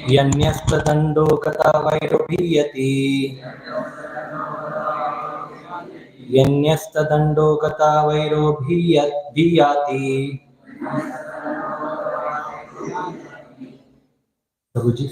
यन्यस्तदण्डो गतावैरुभीयति यन्यस्तदण्डो गतावैरुभीयाति। प्रभुजी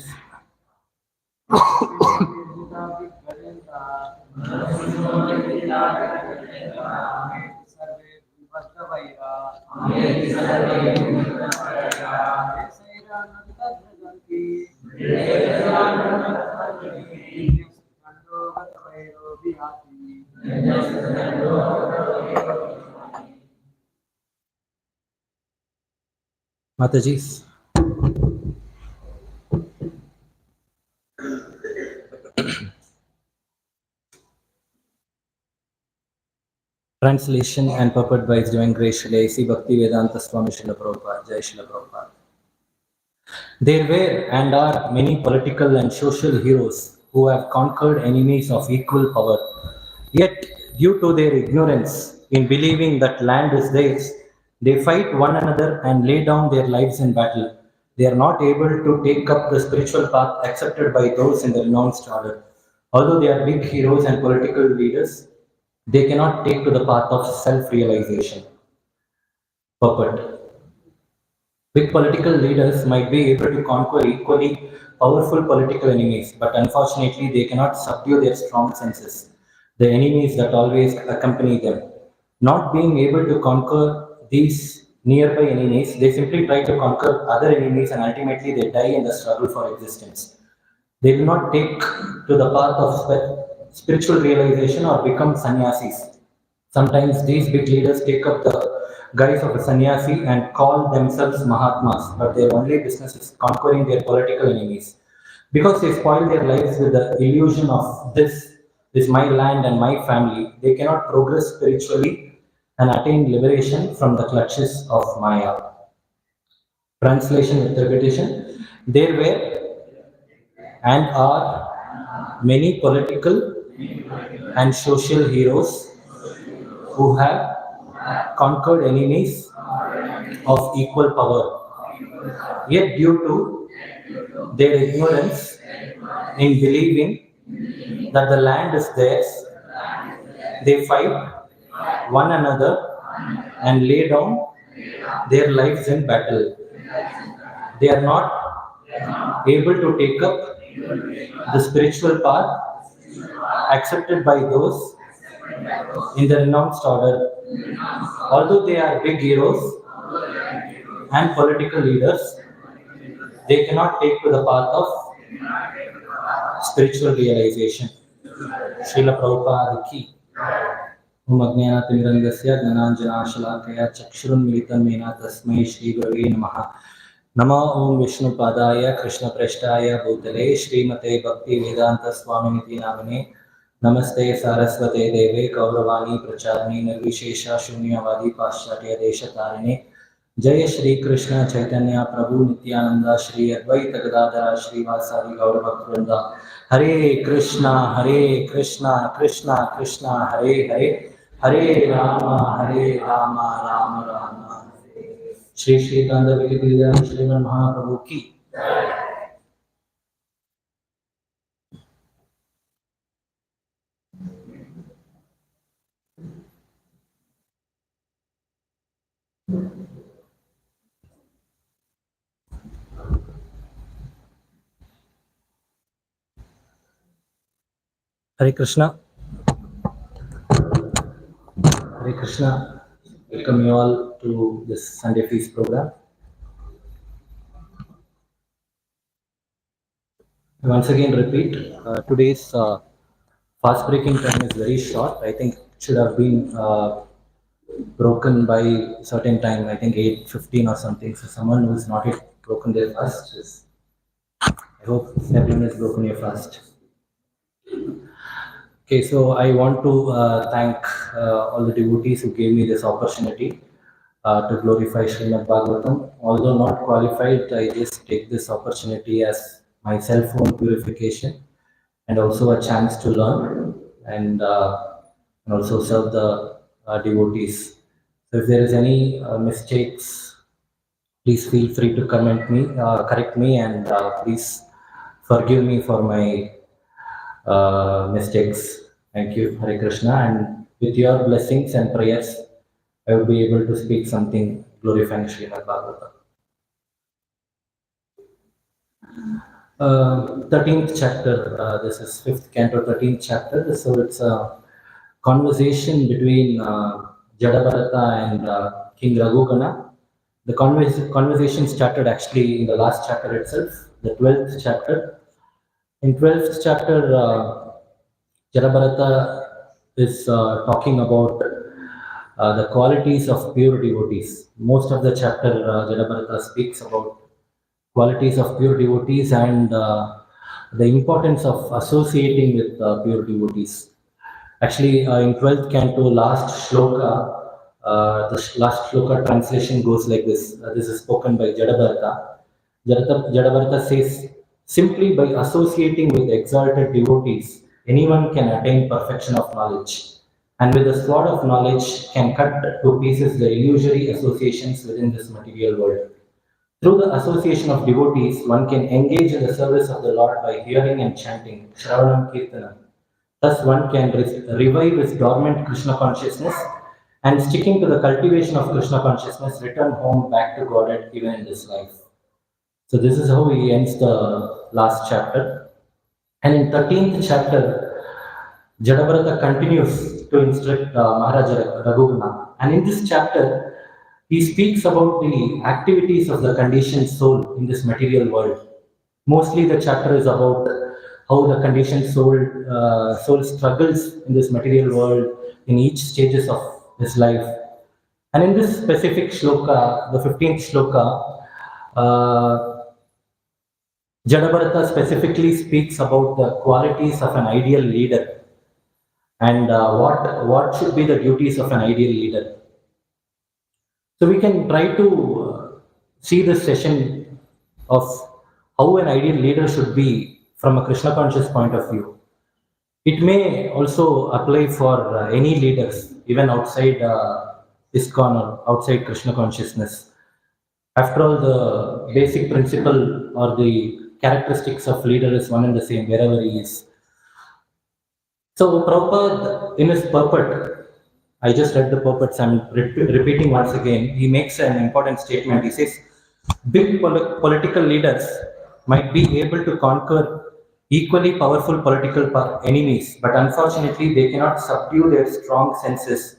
माताजी। Translation and purport by His Divine Grace Srila A.C. Bhakti Vedanta Swami Srila Prabhupada. Jai Srila Prabhupada. There were and are many political and social heroes who have conquered enemies of equal power. Yet, due to their ignorance in believing that land is theirs, they fight one another and lay down their lives in battle. They are not able to take up the spiritual path accepted by those in the renounced order. Although they are big heroes and political leaders, they cannot take to the path of self-realization. Purport. Big political leaders might be able to conquer equally powerful political enemies, but unfortunately they cannot subdue their strong senses, the enemies that always accompany them. Not being able to conquer these nearby enemies, they simply try to conquer other enemies and ultimately they die in the struggle for existence. They will not take to the path of spiritual realization or become sannyasis. Sometimes these big leaders take up the guise of a sannyasi and call themselves Mahatmas, but their only business is conquering their political enemies. Because they spoil their lives with the illusion of this is my land and my family, they cannot progress spiritually and attain liberation from the clutches of Maya. Translation with repetition. There were and are many political and social heroes who have conquered enemies of equal power. Yet, due to their ignorance in believing that the land is theirs, they fight one another and lay down their lives in battle. They are not able to take up the spiritual path accepted by those in the renounced order. Although they are big heroes and political leaders, they cannot take to the path of spiritual realization. Srila Prabhupada ki. Om Ajnanatimidandasya Gnananjanashalakaya Chakshurunmilitam Mena Tasmai Shri Gurave Namaha. Nama Om Vishnu Padaya Krishna Preshtaya Bhutale Srimate Bhakti Vedanta Swaminiti Namane Namaste Saraswate Deve Kauravani Pracharani Nirvishesha Shunyavadi Paschatya Deshatarine Jaya Shri Krishna Chaitanya Prabhu Nityananda Shri Advaita Gadadhara Shri Vasadi Gaura Bhaktivinoda Hare Krishna Krishna Krishna Hare Hare Hare Rama Rama Rama Shri Shri Gandha Vikidya Shriman Mahaprabhu ki. Hare Krishna. Hare Krishna. Welcome you all to this Sunday Feast program. I once again repeat, today's fast breaking time is very short. I think it should have been broken by certain time, I think 8:15 or something. So someone who is not yet broken their fast is, I hope everyone has broken your fast. Okay, so I want to thank all the devotees who gave me this opportunity to glorify Srimad Bhagavatam. Although not qualified, I just take this opportunity as my self-own purification and also a chance to learn and also serve the devotees. So if there is any mistakes, Please feel free to correct me, and please forgive me for my mistakes. Thank you, Hare Krishna. And with your blessings and prayers, I will be able to speak something glorifying Srimad Bhagavatam. 13th chapter, this is 5th canto, 13th chapter. So it's a conversation between Jadabharata and King Raghugana. The conversation started actually in the last chapter itself, the 12th chapter. In 12th chapter, Jadabharata is talking about the qualities of pure devotees. Most of the chapter, Jadabharata speaks about qualities of pure devotees and the importance of associating with pure devotees. Actually, in 12th canto, last shloka, last shloka translation goes like this. This is spoken by Jadabharata. Jadabharata says, simply by associating with exalted devotees, anyone can attain perfection of knowledge, and with the sword of knowledge can cut to pieces the illusory associations within this material world. Through the association of devotees, one can engage in the service of the Lord by hearing and chanting, Shravanam Kirtanam. Thus, one can revive his dormant Krishna consciousness and, sticking to the cultivation of Krishna consciousness, return home back to Godhead even in this life. So, this is how he ends the last chapter. And in 13th chapter, Jadabharata continues to instruct Maharaja Raghugana. And in this chapter, he speaks about the activities of the conditioned soul in this material world. Mostly the chapter is about how the conditioned soul struggles in this material world in each stages of his life. And in this specific shloka, the 15th shloka, Jadabharata specifically speaks about the qualities of an ideal leader and what should be the duties of an ideal leader. So we can try to see this session of how an ideal leader should be from a Krishna conscious point of view. It may also apply for any leaders, even outside Iskcon or outside Krishna consciousness. After all, the basic principle or the characteristics of leader is one and the same wherever he is. So Prabhupada, in his purport, I just read the purports, I'm repeating once again, he makes an important statement. He says, big political leaders might be able to conquer equally powerful political enemies, but unfortunately they cannot subdue their strong senses,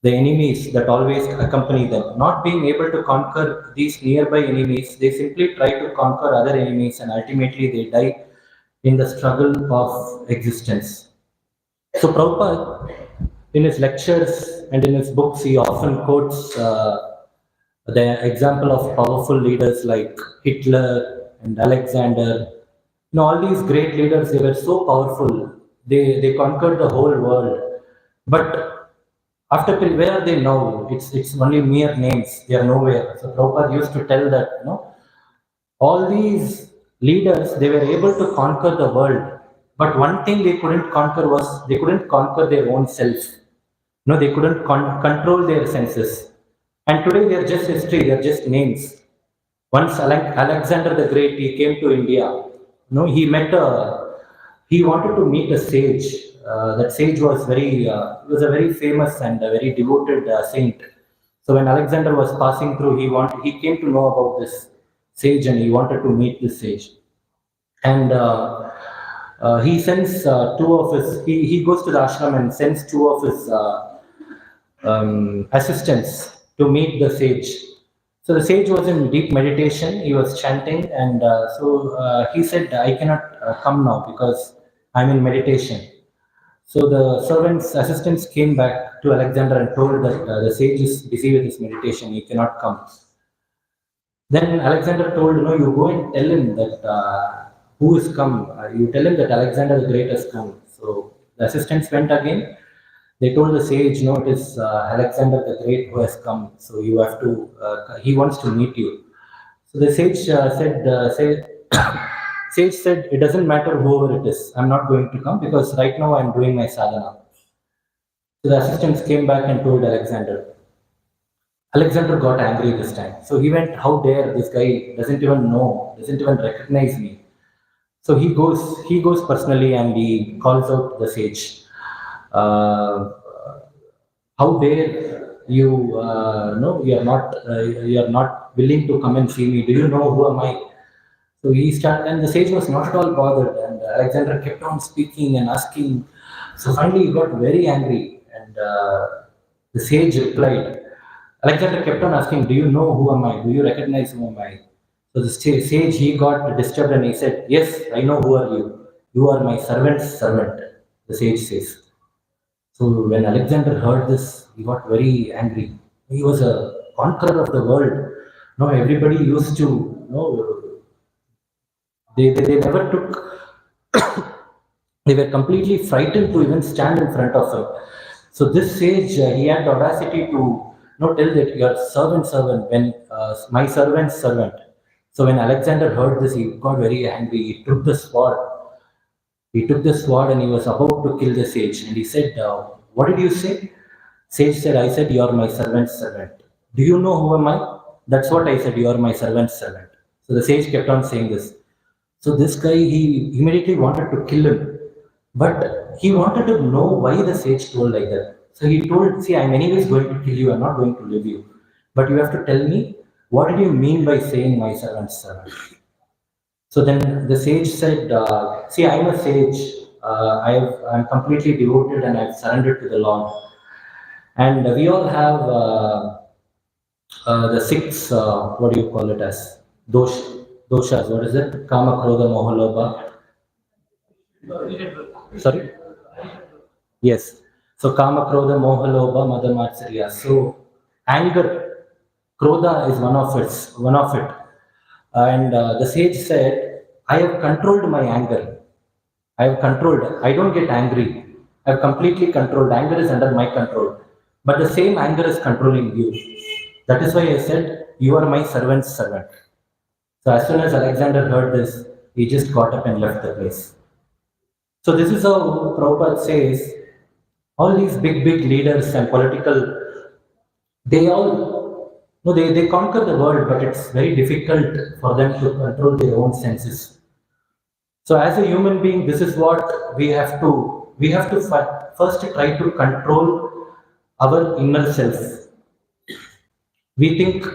the enemies that always accompany them. Not being able to conquer these nearby enemies, they simply try to conquer other enemies and ultimately they die in the struggle of existence. So Prabhupada, in his lectures and in his books, he often quotes the example of powerful leaders like Hitler and Alexander. You know, all these great leaders, they were so powerful. They conquered the whole world. But after, where are they now? It's only mere names. They are nowhere. So Prabhupada used to tell that, you know, all these leaders, they were able to conquer the world. But one thing they couldn't conquer was they couldn't conquer their own self. No, they couldn't control their senses. And today they are just history, they are just names. Once Alexander the Great, he came to India. No, he wanted to meet a sage. That sage was was a very famous and a very devoted saint. So when Alexander was passing through, he came to know about this sage and he wanted to meet this sage. And he sends he goes to the ashram and sends two of his assistants to meet the sage. So the sage was in deep meditation, he was chanting, and he said, I cannot come now because I'm in meditation. So the assistants came back to Alexander and told that the sage is busy with his meditation, he cannot come. Then Alexander told, you go and tell him that who has come. You tell him that Alexander the Great has come. So the assistants went again. They told the sage, it is Alexander the Great who has come. So you have to, he wants to meet you. So the sage sage said, it doesn't matter whoever it is. I'm not going to come because right now I'm doing my sadhana. So the assistants came back and told Alexander. Alexander got angry this time. So he went, how dare this guy doesn't even know, doesn't even recognize me. So he goes personally and he calls out the sage. Uh, how dare you? No, you are not willing to come and see me. Do you know who am I? So he started, and the sage was not at all bothered. And Alexander kept on speaking and asking. So finally, he got very angry, and the sage replied. Alexander kept on asking, "Do you know who am I? Do you recognize who am I?" So the sage he got disturbed and he said, "Yes, I know who are you. You are my servant's servant." The sage says. So when Alexander heard this, he got very angry. He was a conqueror of the world. No, everybody used to, they never took, they were completely frightened to even stand in front of him. So this sage, he had the audacity to tell that your servant, when my servant's servant. So when Alexander heard this, he got very angry. He took the sword. He took the sword and he was about to kill the sage. And he said, "What did you say?" Sage said, "I said, you are my servant's servant." "Do you know who am I?" "That's what I said, you are my servant's servant." So the sage kept on saying this. So this guy, he immediately wanted to kill him. But he wanted to know why the sage told like that. So he told, "See, I'm anyways going to kill you. I'm not going to leave you. But you have to tell me, what did you mean by saying my servant's servant?" So then the sage said, "See, I'm a sage. I'm completely devoted and I've surrendered to the Lord. And we all have the six, what do you call it as? Doshas. What is it? Kama, Krodha, Moha, Lobha. Sorry? Yes. So Kama, Krodha, Moha, Lobha, Mada, Matsarya. So anger, Krodha is one of it. And the sage said, "I have controlled my anger. I have controlled. I don't get angry. I have completely controlled. Anger is under my control. But the same anger is controlling you. That is why I said, you are my servant's servant." So as soon as Alexander heard this, he just got up and left the place. So this is how Prabhupada says, all these big leaders and political, they all, no, they conquer the world, but it's very difficult for them to control their own senses. So as a human being, this is what we have to first try to control our inner self. We think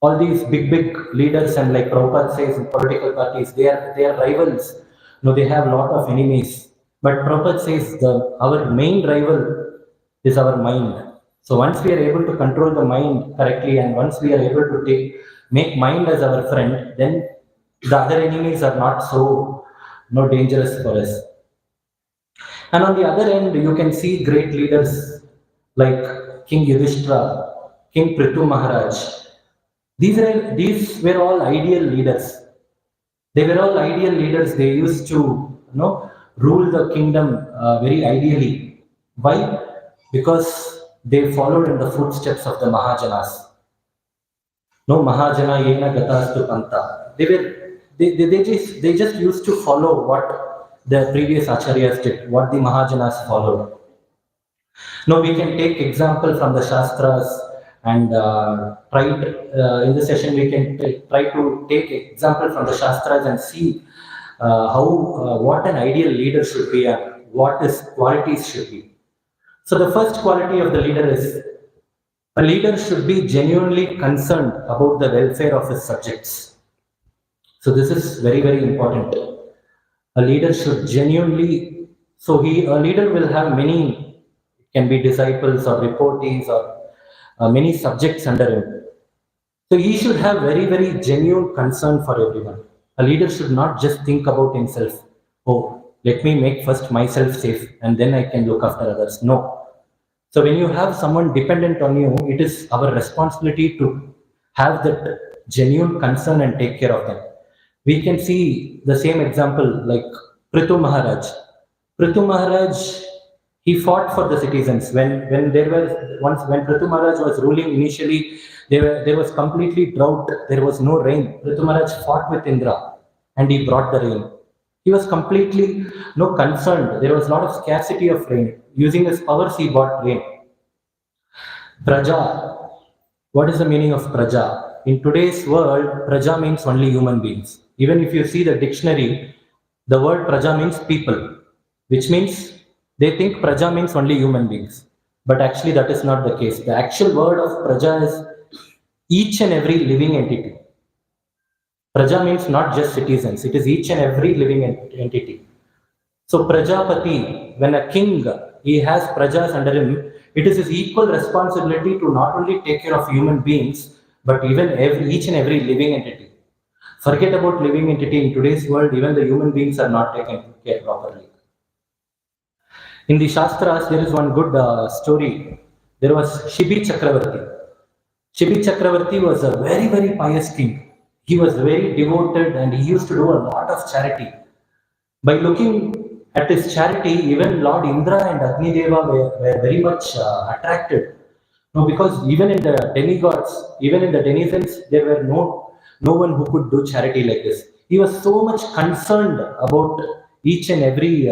all these big leaders and like Prabhupada says in political parties, they are rivals. No, they have a lot of enemies. But Prabhupada says our main rival is our mind. So once we are able to control the mind correctly, and once we are able to make mind as our friend, then the other enemies are not so dangerous for us. And on the other end, you can see great leaders like King Yudhishthira, King Prithu Maharaj. These were all ideal leaders. They were all ideal leaders. They used to rule the kingdom very ideally. Why? Because they followed in the footsteps of the Mahajanas. No Mahajana yena gatastu panta. They just used to follow what the previous acharyas did, what the Mahajanas followed. Now we can take example from the Shastras and in this session we can try to take example from the Shastras and see what an ideal leader should be and what his qualities should be. So the first quality of the leader is a leader should be genuinely concerned about the welfare of his subjects. So this is very important. A leader should genuinely, a leader will have many, can be disciples or reportees or many subjects under him. So he should have very genuine concern for everyone. A leader should not just think about himself. Oh, let me make first myself safe and then I can look after others. No. So when you have someone dependent on you, it is our responsibility to have that genuine concern and take care of them. We can see the same example like Prithu Maharaj. Prithu Maharaj, he fought for the citizens. When Prithu Maharaj was ruling initially, there was completely drought. There was no rain. Prithu Maharaj fought with Indra and he brought the rain. He was completely concerned. There was a lot of scarcity of rain. Using his powers, he brought rain. Praja, What is the meaning of praja? In today's world, praja means only human beings. Even if you see the dictionary, the word praja means people, which means they think praja means only human beings. But actually, that is not the case. The actual word of praja is each and every living entity. Praja means not just citizens, it is each and every living entity. So Prajapati, when a king, he has prajas under him, it is his equal responsibility to not only take care of human beings, but even each and every living entity. Forget about living entity in today's world, even the human beings are not taken care properly. In the Shastras, there is one good story. There was Shibi Chakravarti. Shibi Chakravarti was a very, very pious king. He was very devoted and he used to do a lot of charity. By looking at his charity, even Lord Indra and Agni Deva were very much attracted. No, because even in the demigods, even in the denizens, there were no one who could do charity like this. He was so much concerned about each and every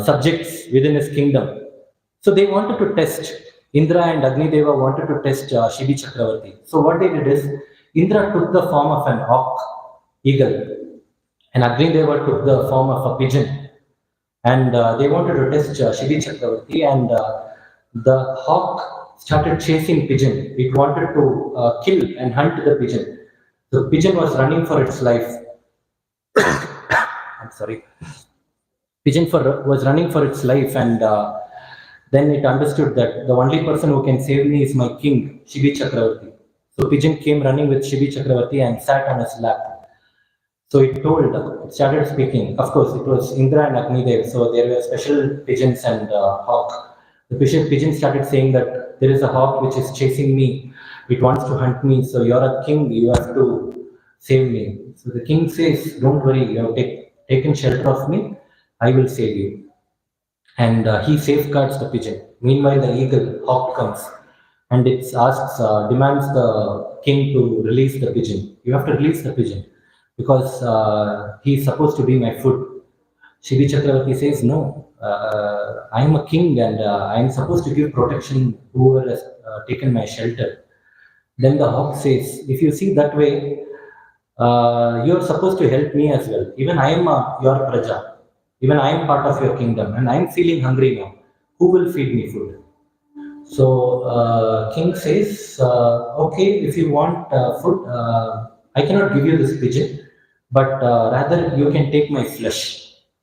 subjects within his kingdom. So they wanted to test. Indra and Agni Deva wanted to test Shibi Chakravarti. So what they did is, Indra took the form of an hawk, eagle, and Agni Deva took the form of a pigeon. And they wanted to test Shibi Chakravarti, and the hawk started chasing pigeon. It wanted to kill and hunt the pigeon. The pigeon was running for its life. I'm sorry. Was running for its life, and then it understood that the only person who can save me is my king, Shibi Chakravarti. So pigeon came running with Shibi Chakravarti and sat on his lap. So it started speaking. Of course, it was Indra and Agni Dev, so there were special pigeons and hawk. The pigeon started saying that there is a hawk which is chasing me. It wants to hunt me. So you're a king. You have to save me. So the king says, "Don't worry. You have taken shelter of me. I will save you." And he safeguards the pigeon. Meanwhile, the eagle, hawk, comes and it demands the king to release the pigeon. You have to release the pigeon because he's supposed to be my food. Shibi Chakravarti says, "No, I am a king and I am supposed to give protection to whoever has taken my shelter." Then the hawk says, "If you see that way, you're supposed to help me as well. Even I am your praja. Even I am part of your kingdom and I am feeling hungry now. Who will feed me food?" So king says, "Okay, if you want food, I cannot give you this pigeon, but rather you can take my flesh.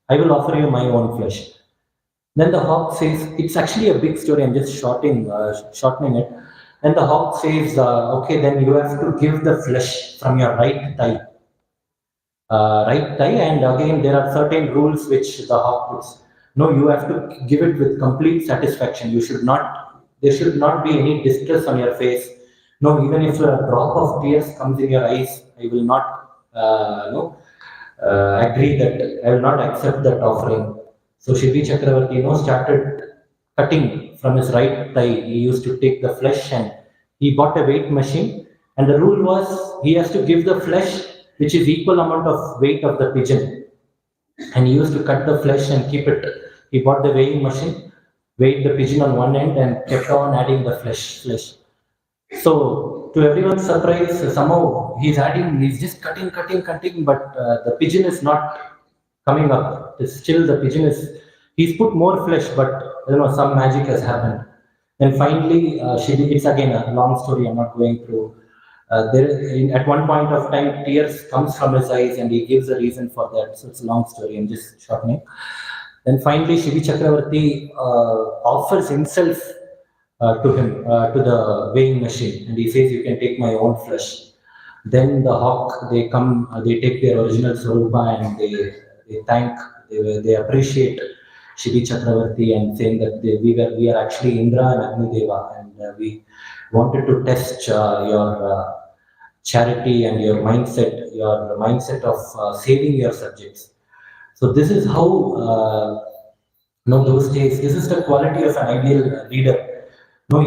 I will offer you my own flesh." Then the hawk says, it's actually a big story, I'm just shortening it. And the hawk says, "Okay, then you have to give the flesh from your right thigh. And again, there are certain rules which the hawk puts. No, you have to give it with complete satisfaction. There should not be any distress on your face. No, even if a drop of tears comes in your eyes, I will not agree that I will not accept that offering." So Shibi Chakravarti, started cutting from his right thigh. He used to take the flesh and he bought a weight machine. And the rule was he has to give the flesh which is equal amount of weight of the pigeon. And he used to cut the flesh and keep it. He bought the weighing machine, weighed the pigeon on one end and kept on adding the flesh. So to everyone's surprise, somehow he's just cutting, but the pigeon is not coming up. Still the pigeon he's put more flesh, but some magic has happened. And finally, it's again a long story, I'm not going through. At one point of time, tears comes from his eyes and he gives a reason for that. So it's a long story, I'm just shortening. Then finally, Shibi Chakravarti offers himself to him, to the weighing machine, and he says, "You can take my own flesh." Then the hawk, they come, they take their original swarupa and they appreciate Shibi Chakravarti and saying that we are actually Indra and Agni Deva, and we wanted to test your charity and your mindset of saving your subjects. So this is how, those days, this is the quality of an ideal leader.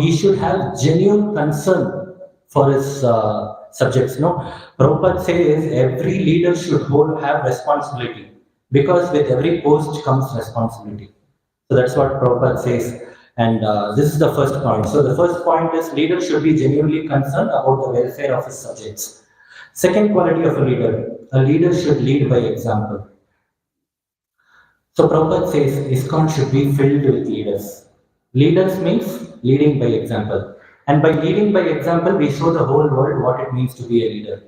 He should have genuine concern for his subjects. Prabhupada says every leader should have responsibility because with every post comes responsibility. So that's what Prabhupada says. And this is the first point. So the first point is leader should be genuinely concerned about the welfare of his subjects. Second quality of a leader should lead by example. So Prabhupada says Iskcon should be filled with leaders. Leaders means leading by example. And by leading by example, we show the whole world what it means to be a leader.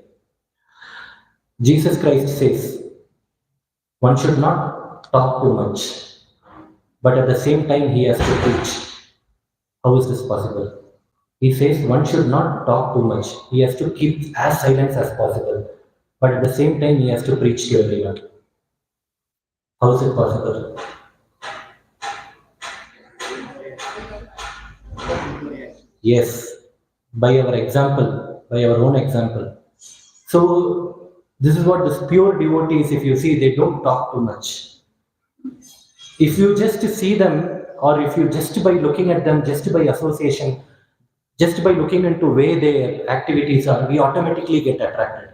Jesus Christ says, one should not talk too much, but at the same time he has to preach. How is this possible? He says one should not talk too much. He has to keep as silent as possible, but at the same time he has to preach to everyone. How is it possible? Yes, by our example, by our own example. So this is what this pure devotees, if you see, they don't talk too much. If you just see them, or if you just by looking at them, just by association, just by looking into way their activities are, we automatically get attracted.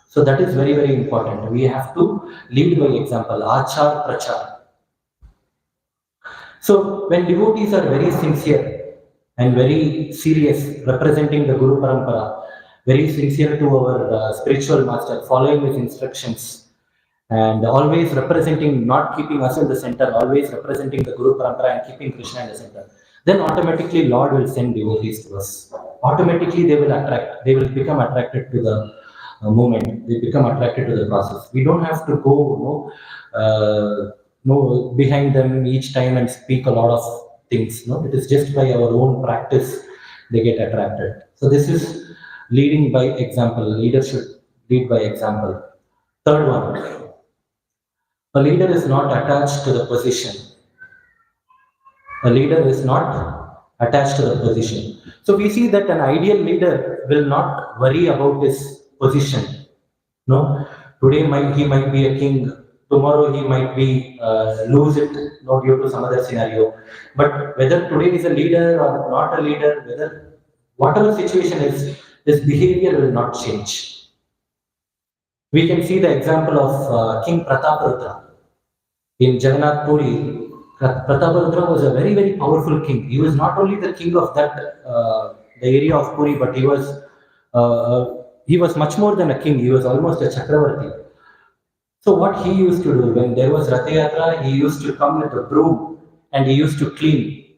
So that is very, very important. We have to lead by example, achar prachar. So when devotees are very sincere and very serious, representing the Guru Parampara, very sincere to our spiritual master, following his instructions, and always representing, not keeping us in the center, always representing the Guru Parampara and keeping Krishna in the center, then automatically Lord will send devotees to us. Automatically they will become attracted to the movement, they become attracted to the process. We don't have to go behind them each time and speak a lot of things. No, it is just by our own practice they get attracted. So this is leading by example. Leader should lead by example. Third one, a leader is not attached to the position. A leader is not attached to the position. So we see that an ideal leader will not worry about his position. No, today he might be a king. Tomorrow he might be lose it, not due to some other scenario. But whether today is a leader or not a leader, whatever situation is, his behavior will not change. We can see the example of King Prataparudra in Jagannath Puri. Prataparudra was a very, very powerful king. He was not only the king of that the area of Puri, but he was much more than a king. He was almost a Chakravarti. So what he used to do when there was Ratha Yatra, he used to come with a broom and he used to clean.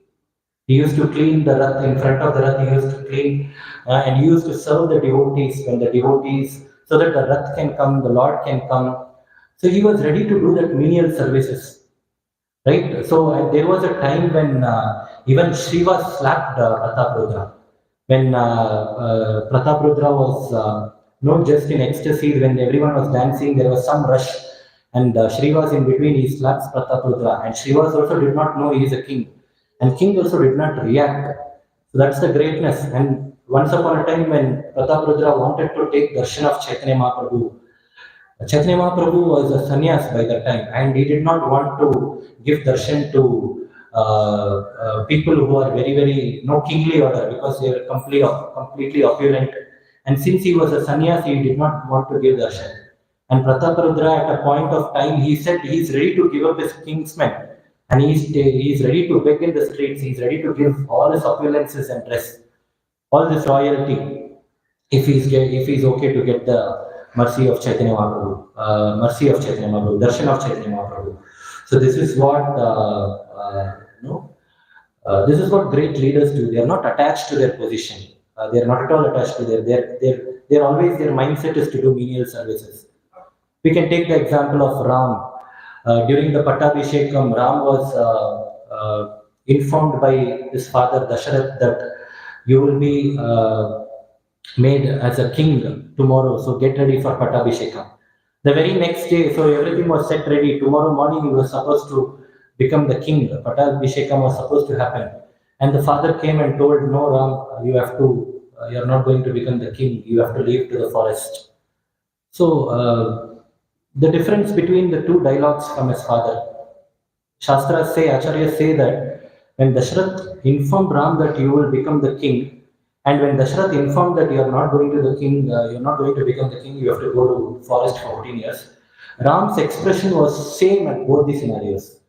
He used to clean the Rath, in front of the Rath, he used to clean and he used to serve the devotees so that the Rath can come, the Lord can come. So he was ready to do that menial services. Right? So there was a time when even Shiva slapped Prataparudra. When Prataparudra was not just in ecstasy, when everyone was dancing, there was some rush, and Shri was in between, he slaps Prataparudra, and Shri also did not know he is a king, and king also did not react. So that's the greatness. And once upon a time when Prataparudra wanted to take darshan of Chaitanya Mahaprabhu, Chaitanya Mahaprabhu was a sannyas by that time, and he did not want to give darshan to people who are very, very no kingly order, because they were completely opulent. And since he was a sannyas, he did not want to give darshan. And Prataparudra, at a point of time, he said he is ready to give up his kingsmen, and he is ready to beg in the streets. He is ready to give all his opulences and dress, all this royalty, if he is okay to get the mercy of Chaitanya Mahaprabhu, darshan of Chaitanya Mahaprabhu. So this is what this is what great leaders do. They are not attached to their position. They are not at all attached to they're always, their mindset is to do menial services. We can take the example of Ram. During the Pattabhishekam, Ram was informed by his father Dasharath that you will be made as a king tomorrow, so get ready for Pattabhishekam. The very next day, so everything was set ready. Tomorrow morning he was supposed to become the king. Pattabhishekam was supposed to happen. And the father came and told, no, Ram, you're not going to become the king. You have to leave to the forest. So the difference between the two dialogues from his father, Shastras say, Acharyas say that when Dasharath informed Ram that you will become the king, and when Dasharath informed that you are not going to become the king, you have to go to forest for 14 years. Ram's expression was same at both the scenarios.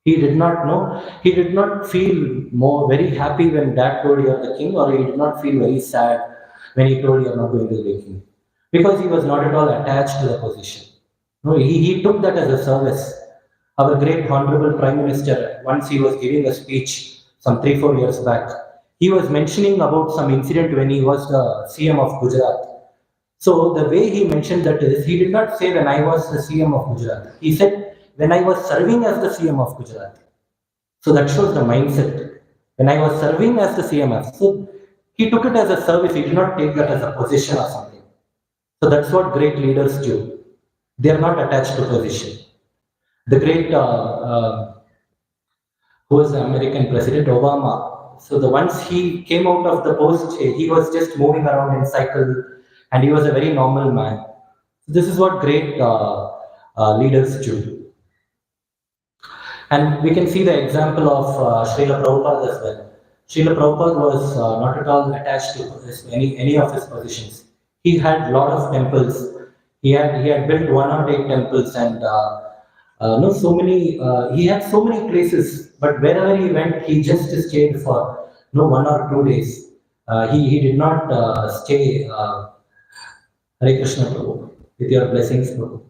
He did not know, he did not feel more very happy when dad told you are the king, or he did not feel very sad when he told you are not going to be king. Because he was not at all attached to the position. No, he took that as a service. Our great honorable Prime Minister, once he was giving a speech some 3-4 years back, he was mentioning about some incident when he was the CM of Gujarat. So the way he mentioned that is, he did not say when I was the CM of Gujarat. He said when I was serving as the CM of Gujarat. So that shows the mindset. When I was serving as the CMF, so he took it as a service. He did not take that as a position or something. So that's what great leaders do. They are not attached to position. The great, who was the American President Obama. So the once he came out of the post, he was just moving around in cycle, and he was a very normal man. This is what great leaders do. And we can see the example of Srila Prabhupada as well. Srila Prabhupada was not at all attached to any of his positions. He had lot of temples. He had built 108 temples, and no so many. He had so many places, but wherever he went, he just stayed for 1 or 2 days. He did not stay. Hare Krishna Prabhu, with your blessings, Prabhu.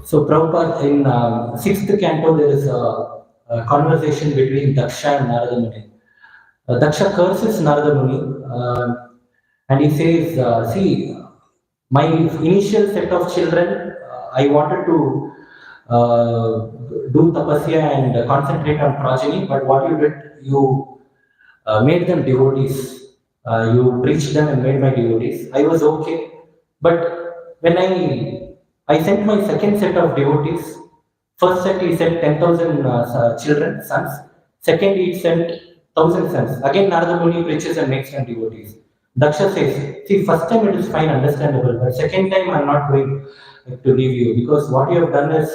So Prabhupada, in 6th canto, there is a conversation between Daksha and Narada Muni. Daksha curses Narada Muni, and he says, see, my initial set of children, I wanted to do tapasya and concentrate on progeny, but what you did, you made them devotees. You preached them and made my devotees. I was okay, but when I sent my second set of devotees. First set he sent 10,000 children, sons. Second he sent 1,000 sons. Again Narada Muni preaches and makes them devotees. Daksha says, see, first time it is fine, understandable, but second time I am not going to leave you, because what you have done is,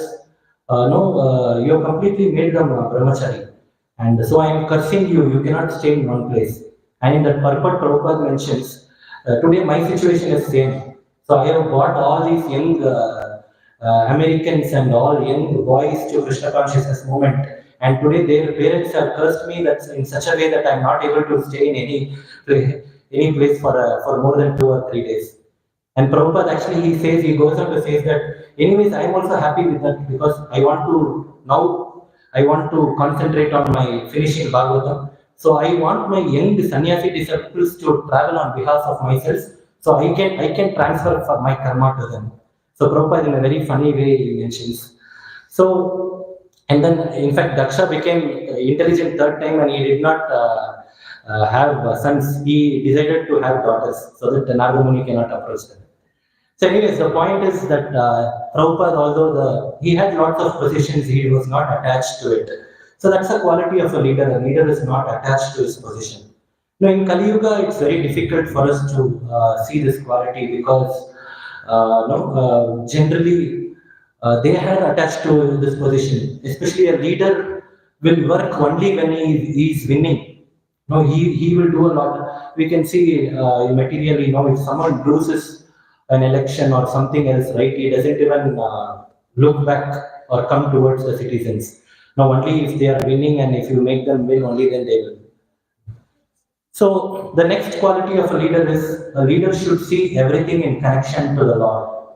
you have completely made them brahmachari. And so I am cursing you, you cannot stay in one place. And in that purport, Prabhupada mentions, today my situation is same. So I have brought all these young Americans and all young boys to Krishna consciousness movement. And today their parents have cursed me that in such a way that I am not able to stay in any place for more than 2 or 3 days. And Prabhupada actually he goes on to say that anyways I am also happy with that, because I want to concentrate on my finishing Bhagavatam. So I want my young sannyasi disciples to travel on behalf of myself, so I can transfer for my karma to them. So Prabhupada in a very funny way he mentions. So, and then in fact Daksha became intelligent third time, and he did not have sons. He decided to have daughters, so that the Narada Muni cannot approach them. So anyways, the point is that Prabhupada, although he had lots of positions, he was not attached to it. So that's the quality of a leader. A leader is not attached to his position. Now in Kali Yuga, it's very difficult for us to see this quality, because generally they are attached to this position. Especially a leader will work only when he is winning. No, he will do a lot. We can see materially, if someone loses an election or something else, right? He doesn't even look back or come towards the citizens. Now, only if they are winning, and if you make them win, only then they will. So, the next quality of a leader is, a leader should see everything in connection to the Lord.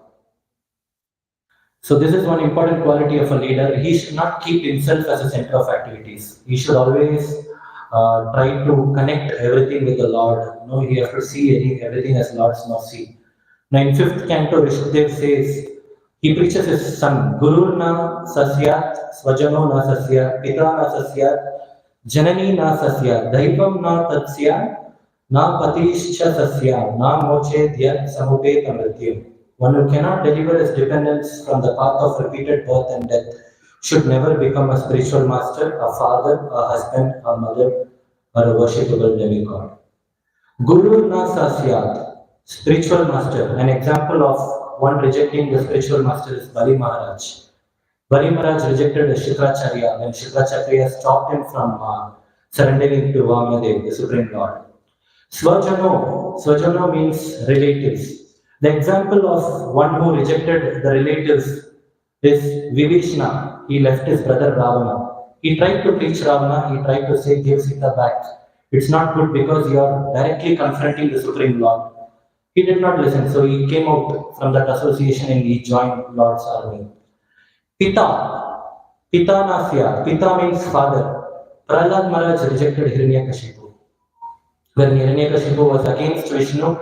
So, this is one important quality of a leader. He should not keep himself as a center of activities. He should always try to connect everything with the Lord. He has to see everything as Lord's mercy. Now, in 5th canto, Rishabdev says, he preaches his son, Guru na sasyat, svajano na sasyat, pita na sasyat, janani na sasyat, daivam na tatsya, na patishcha sasya, na moche dhyat samupet amrityam. One who cannot deliver his dependents from the path of repeated birth and death should never become a spiritual master, a father, a husband, a mother, or a worshipable demigod. Guru na sasyat, spiritual master. An example of one rejecting the spiritual master is Bali Maharaj. Bali Maharaj rejected Shukracharya when Shukracharya stopped him from surrendering to Vamadev, the Supreme Lord. Swajano means relatives. The example of one who rejected the relatives is Vibhishana. He left his brother Ravana. He tried to reach Ravana, he tried to say, give Sita back. It's not good because you are directly confronting the Supreme Lord. He did not listen, so he came out from that association and he joined Lord's army. Pita, Pitanasya, Pita means father. Prahlad Maharaj rejected Hiranyakashipu. When Hiranyakashipu was against Vishnu,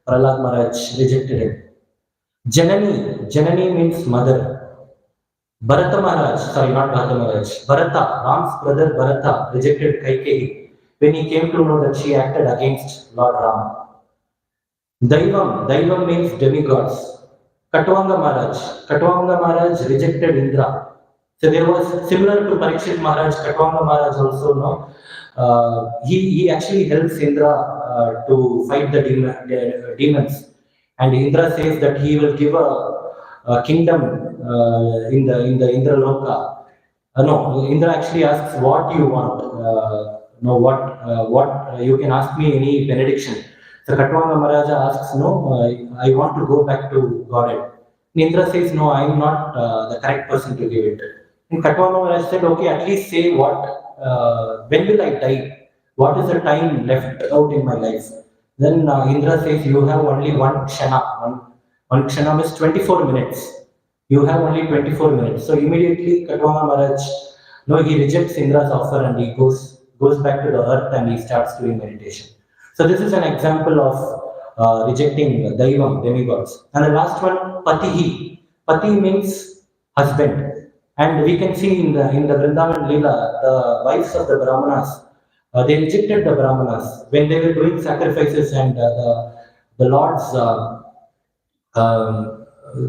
Prahlad Maharaj rejected him. Janani, Janani means mother. Bharata Maharaj, sorry, not Bharata Maharaj, Bharata, Ram's brother Bharata rejected Kaikeyi when he came to know that she acted against Lord Ram. Daivam, Daivam means demigods. Katwanga Maharaj rejected Indra. So there was similar to Parikshit Maharaj, Katwanga Maharaj also, no? He actually helps Indra to fight the demons. And Indra says that he will give a kingdom in the Indra Loka. No, Indra actually asks what you want. No, what you can ask me any benediction. So Katwanga Maharaja asks, no, I want to go back to Godhead. Indra says, no, I am not the correct person to give it. And Katwanga Maharaj said, okay, at least say when will I die? What is the time left out in my life? Then Indra says, you have only one kshana. One kshana is 24 minutes. You have only 24 minutes. So immediately Katwanga Maharaj, no, he rejects Indra's offer and he goes back to the earth and he starts doing meditation. So this is an example of rejecting Daivam, demigods. And the last one, Patihi. Pati means husband. And we can see in the Vrindavan Leela, the wives of the Brahmanas, they rejected the Brahmanas when they were doing sacrifices and the lords,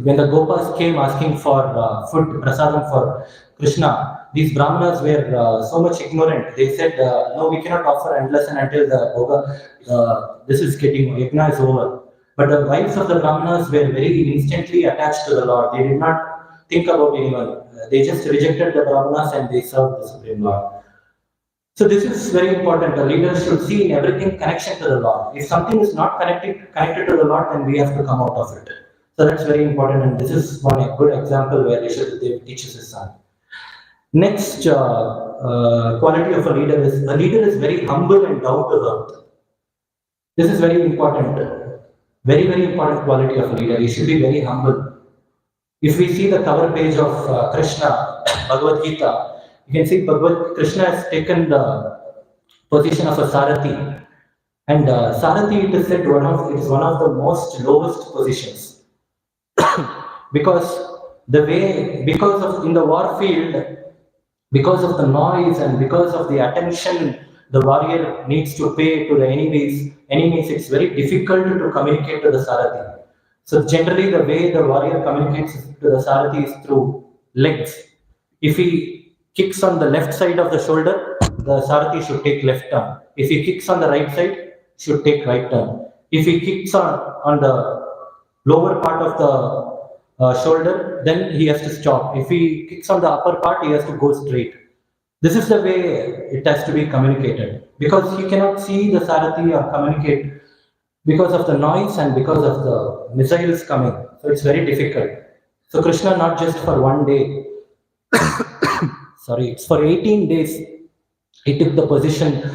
when the Gopas came asking for food, prasadam for Krishna, these Brahmanas were so much ignorant. They said, no, we cannot offer unless and until the Bhoga, this is getting, yajna is over. But the wives of the Brahmanas were very instantly attached to the Lord. They did not think about anyone. They just rejected the Brahmanas and they served the Supreme Lord. So this is very important. The leaders should see in everything connection to the Lord. If something is not connected to the Lord, then we have to come out of it. So that's very important, and this is one good example where Rishabhadev teaches his son. Next quality of a leader is very humble and down to earth. This is very important. Very, very important quality of a leader. He should be very humble. If we see the cover page of Krishna, Bhagavad Gita, you can see Krishna has taken the position of a Sarathi. And Sarathi, it is said, it is one of the most lowest positions. Because in the war field, because of the noise and because of the attention the warrior needs to pay to the enemies, it's very difficult to communicate to the Sarathi. So generally the way the warrior communicates to the Sarathi is through legs. If he kicks on the left side of the shoulder, the Sarathi should take left turn. If he kicks on the right side, should take right turn. If he kicks on the lower part of the shoulder, then he has to stop. If he kicks on the upper part, he has to go straight. This is the way it has to be communicated, because he cannot see the Sarathi or communicate because of the noise and because of the missiles coming. So it's very difficult. So Krishna, not just for one day, it's for 18 days, he took the position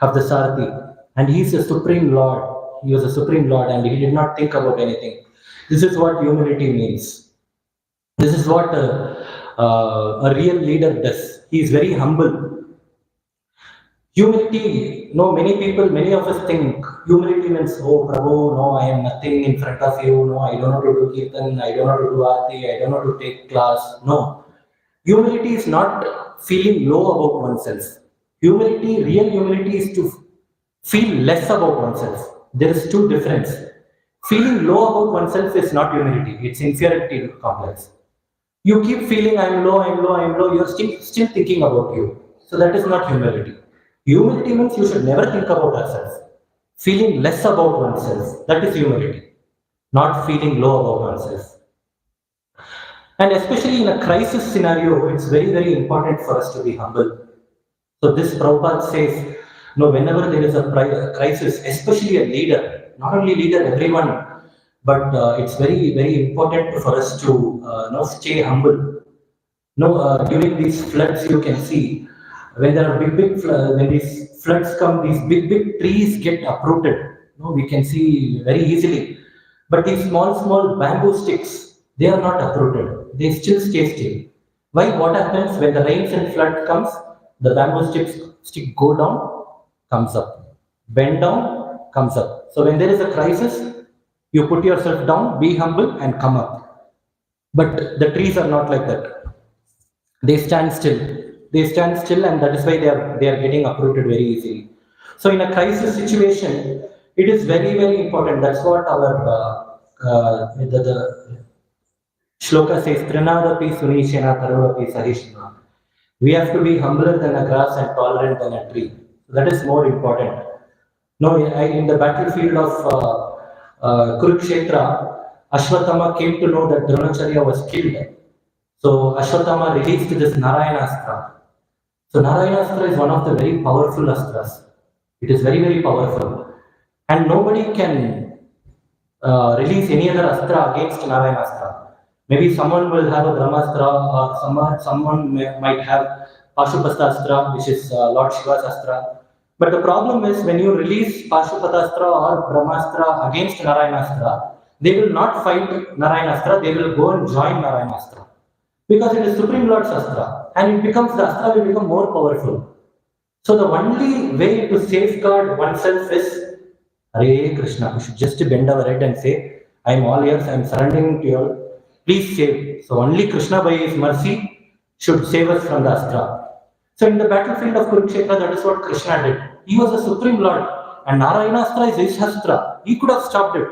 of the Sarathi, and he is the Supreme Lord. He was the Supreme Lord and he did not think about anything. This is what humility means. This is what a real leader does. He is very humble. Humility, many of us think humility means, oh Prabhu, no, I am nothing in front of you, no, I don't know to do Kirtan, I don't know to do Aarti, I don't know to take class. No. Humility is not feeling low about oneself. Real humility is to feel less about oneself. There is two differences. Feeling low about oneself is not humility, it's inferiority complex. You keep feeling I'm low, you're still thinking about you. So that is not humility. Humility means you should never think about yourself. Feeling less about oneself, that is humility. Not feeling low about oneself. And especially in a crisis scenario, it's very, very important for us to be humble. So this Prabhupada says, whenever there is a crisis, especially a leader, not only leader, everyone, but it's very, very important for us to stay humble. During these floods, you can see when there are when these floods come, these big, big trees get uprooted. We can see very easily. But these small, small bamboo sticks, they are not uprooted. They still stay still. Why? What happens when the rains and flood comes? The bamboo stick go down, comes up. Bend down, comes up. So when there is a crisis, you put yourself down, be humble, and come up. But the trees are not like that. They stand still. They stand still, and that is why they are getting uprooted very easily. So in a crisis situation, it is very, very important. That's what our the shloka says, Trinadapi Sunishena Taravapi Sahishna. We have to be humbler than a grass and tolerant than a tree. That is more important. No, in the battlefield of Kurukshetra, Ashwatthama came to know that Dronacharya was killed. So Ashwatthama released this Narayanastra. So Narayanastra is one of the very powerful astras. It is very, very powerful. And nobody can release any other astra against Narayanastra. Maybe someone will have a Brahmastra, or someone might have Pashupatastra, which is Lord Shiva's astra. But the problem is when you release Pashupatastra or Brahmastra against Narayanastra, they will not fight Narayanastra, they will go and join Narayanastra. Because it is Supreme Lord's astra, and it becomes, the astra will become more powerful. So the only way to safeguard oneself is Hare Krishna. We should just bend our head and say, I am all yours, I am surrendering to you. Please save. So only Krishna by his mercy should save us from the astra. So in the battlefield of Kurukshetra, that is what Krishna did. He was a Supreme Lord, and Narayanastra is his astra. He could have stopped it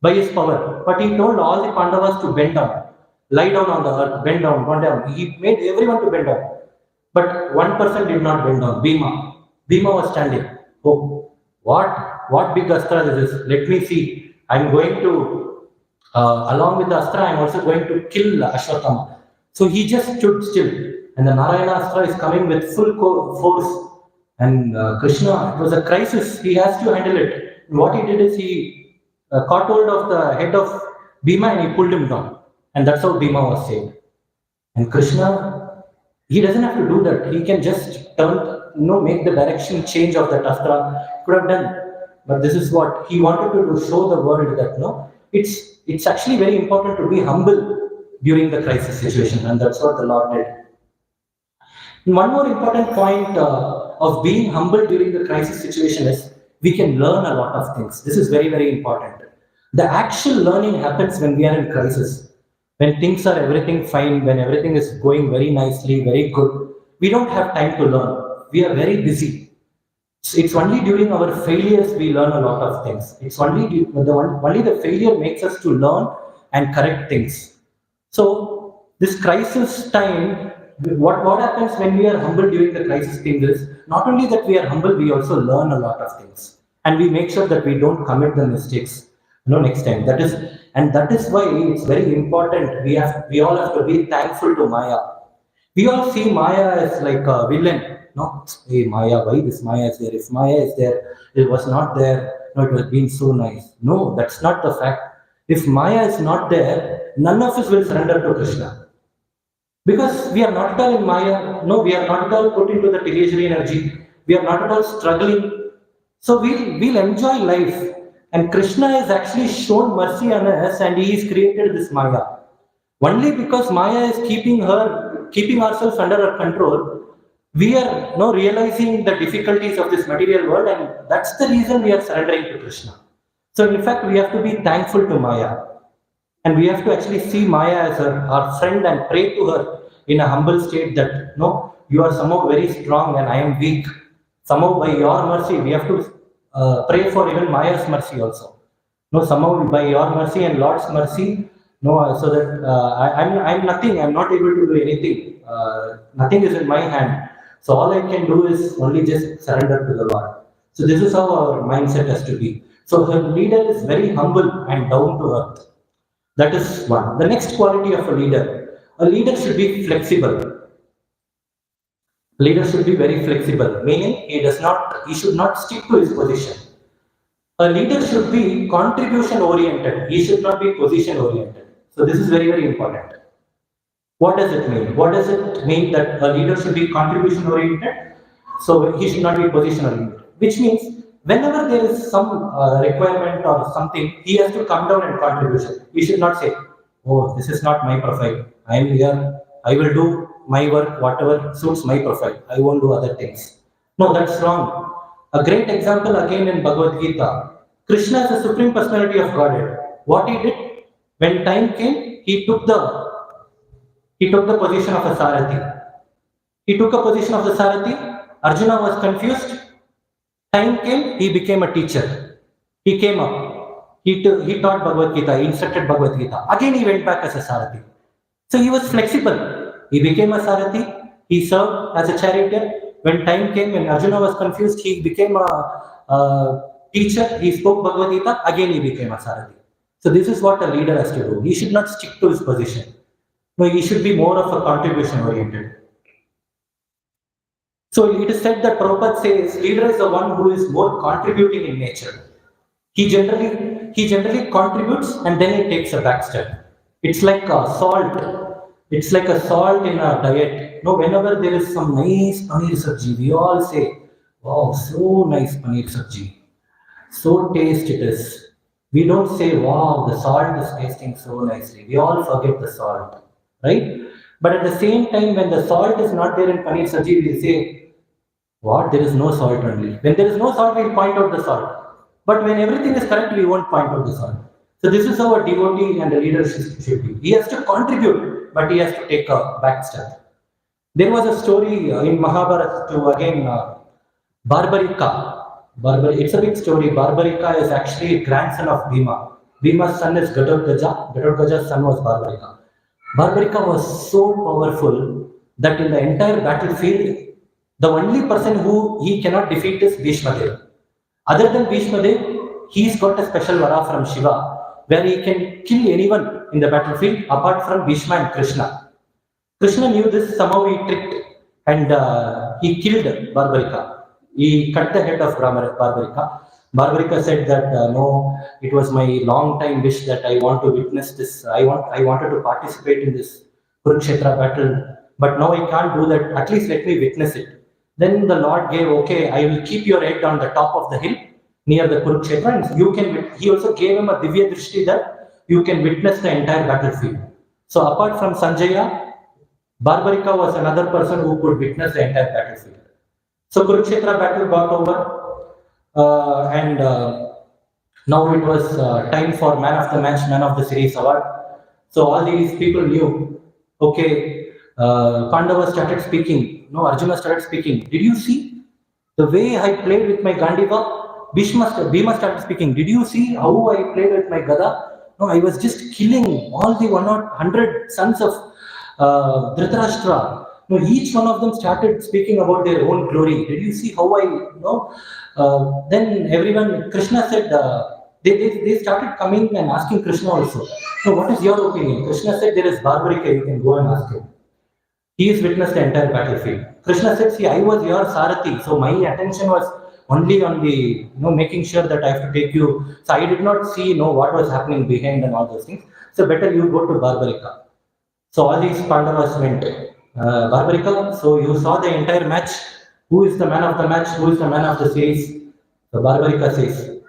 by his power, but he told all the Pandavas to bend down, lie down on the earth, bend down, bend down. He made everyone to bend down. But one person did not bend down, Bhima. Bhima was standing. Oh, what big astra this is? Let me see. I'm going to, along with the astra, I'm also going to kill Ashwatthama. So he just stood still. And the Narayana is coming with full force. And Krishna, it was a crisis. He has to handle it. And what he did is he caught hold of the head of Bhima and he pulled him down. And that's how Bhima was saved. And Krishna, he doesn't have to do that. He can just make the direction change of that astra. Could have done. But this is what he wanted to show the world that it's actually very important to be humble during the crisis situation. And that's what the Lord did. And one more important point of being humble during the crisis situation is we can learn a lot of things. This is very, very important. The actual learning happens when we are in crisis. When things are everything fine, when everything is going very nicely, very good, we don't have time to learn. We are very busy. It's only during our failures we learn a lot of things. It's only the failure makes us to learn and correct things. So this crisis time, what happens when we are humble during the crisis thing is not only that we are humble, we also learn a lot of things, and we make sure that we don't commit the mistakes next time. That is why it's very important. We all have to be thankful to Maya. We all see Maya as like a villain. No, hey Maya, why this Maya is there? If Maya is there, it was not there. No, it was been so nice. No, that's not the fact. If Maya is not there, none of us will surrender to Krishna. Because we are not at all in Maya. No, we are not at all put into the illusory energy. We are not at all struggling. So we'll enjoy life. And Krishna has actually shown mercy on us, and he has created this Maya. Only because Maya is keeping ourselves under our control, we are realizing the difficulties of this material world, and that's the reason we are surrendering to Krishna. So in fact, we have to be thankful to Maya. And we have to actually see Maya as our friend and pray to her in a humble state that, no, you are somehow very strong and I am weak. Somehow by your mercy, we have to pray for even Maya's mercy also. No, somehow by your mercy and Lord's mercy, so that I'm nothing, I'm not able to do anything. Nothing is in my hand. So all I can do is only just surrender to the Lord. So this is how our mindset has to be. So the leader is very humble and down to earth. That is one. The next quality of a leader should be flexible. Leader should be very flexible, meaning he should not stick to his position. A leader should be contribution oriented. He should not be position oriented. So this is very, very important. What does it mean? What does it mean that a leader should be contribution oriented? So he should not be position oriented. Which means whenever there is some requirement or something, he has to come down and contribution. He should not say, "Oh, this is not my profile. I am here. I will do my work, whatever suits my profile. I won't do other things." No, that's wrong. A great example again in Bhagavad Gita. Krishna is the supreme personality of Godhead. What he did when time came, he took the position of a Sarathi. He took a position of the Sarathi. Arjuna was confused. Time came, he became a teacher. He came up. He taught Bhagavad Gita. He instructed Bhagavad Gita. Again, he went back as a Sarathi. So he was flexible. He became a Sarathi. He served as a charioteer. When time came, when Arjuna was confused, he became a teacher. He spoke Bhagavad Gita. Again, he became a Sarathi. So this is what a leader has to do. He should not stick to his position. No, he should be more of a contribution oriented. So it is said that Prabhupada says leader is the one who is more contributing in nature. He generally contributes and then he takes a back step. It's like a salt. It's like a salt in a diet. No, whenever there is some nice paneer sabji, we all say, "Wow, so nice paneer sabji. So taste it is." We don't say, "Wow, the salt is tasting so nicely." We all forget the salt, right? But at the same time, when the salt is not there in paneer sabji, we say, "What? There is no salt only." When there is no salt, we'll point out the salt. But when everything is correct, we won't point out the salt. So this is how a devotee and a leader should be. He has to contribute, but he has to take a back step. There was a story in Mahabharata to again Barbarika. It's a big story. Barbarika is actually a grandson of Bhima. Bhima's son is Gatotkaja. Gatotkaja's son was Barbarika. Barbarika was so powerful that in the entire battlefield, the only person who he cannot defeat is Bhishma Dev. Other than Bhishma Dev, he's got a special vara from Shiva where he can kill anyone in the battlefield apart from Bhishma and Krishna. Krishna knew this, somehow he tricked and he killed Barbarika. He cut the head of Barbarika. Barbarika said that no, it was my long time wish that I want to witness this. I wanted to participate in this Kurukshetra battle, but now I can't do that. At least let me witness it. Then the Lord gave, okay, I will keep your head on the top of the hill near the Kurukshetra, and you can. He also gave him a Divya Drishti that you can witness the entire battlefield. So apart from Sanjaya, Barbarika was another person who could witness the entire battlefield. So Kurukshetra battle got over, and now it was time for man of the match, man of the series award. So all these people knew, okay, Pandava started speaking. No, Arjuna started speaking. Did you see the way I played with my Gandiva? Bhima started speaking. Did you see how I played with my Gada? No, I was just killing all the 100 sons of Dhritarashtra. No, each one of them started speaking about their own glory. Did you see how I, then everyone, Krishna said, they started coming and asking Krishna also. So what is your opinion? Krishna said, there is Barbarika, you can go and ask him. He has witnessed the entire battlefield. Krishna said, see, I was your Sarathi, so my attention was only on the, making sure that I have to take you. So I did not see, what was happening behind and all those things. So better you go to Barbarika. So all these Pandavas went. Barbarika, so you saw the entire match. Who is the man of the match? Who is the man of the series? So Barbarika says,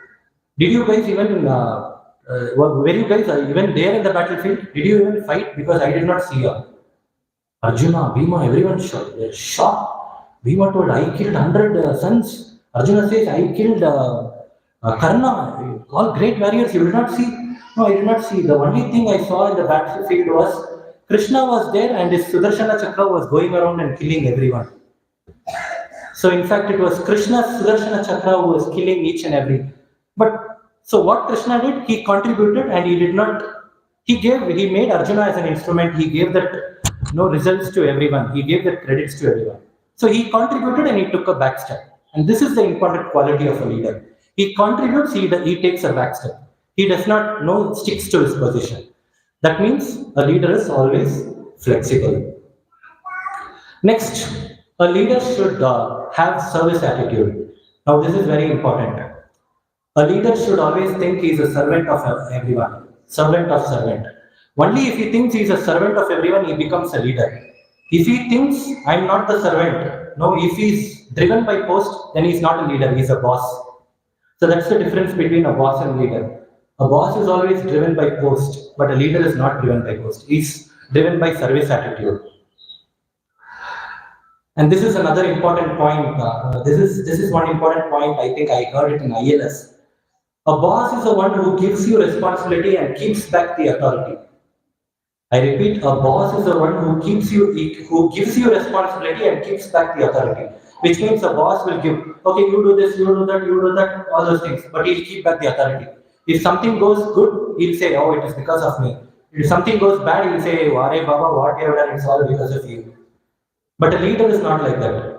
did you guys even, were you guys even there in the battlefield? Did you even fight? Because I did not see you. Arjuna, Bhima, everyone shocked. Bhima told, I killed 100 sons. Arjuna says, I killed Karna, all great warriors. You did not see? No, I did not see. The only thing I saw in the battlefield was Krishna was there and his Sudarshana Chakra was going around and killing everyone. So in fact, it was Krishna's Sudarshana Chakra who was killing each and every. But so what Krishna did, he contributed and he did not, he made Arjuna as an instrument. He gave that results to everyone. He gave the credits to everyone. So he contributed and he took a back step. And this is the important quality of a leader. He contributes, he takes a back step. He does not sticks to his position. That means a leader is always flexible. Next, a leader should have service attitude. Now this is very important. A leader should always think he is a servant of everyone, servant of servant. Only if he thinks he is a servant of everyone, he becomes a leader. If he thinks I am not the servant, no, if he is driven by post, then he is not a leader, he is a boss. So that's the difference between a boss and leader. A boss is always driven by post, but a leader is not driven by post. He's driven by service attitude. And this is another important point. This is one important point. I think I heard it in ILS. A boss is the one who gives you responsibility and keeps back the authority. I repeat, a boss is the one who gives you responsibility and keeps back the authority. Which means a boss will give, okay, you do this, you do that, you do that, all those things, but he'll keep back the authority. If something goes good, he'll say, oh, it is because of me. If something goes bad, he'll say, Ware Baba, what you have done, it's all because of you. But a leader is not like that.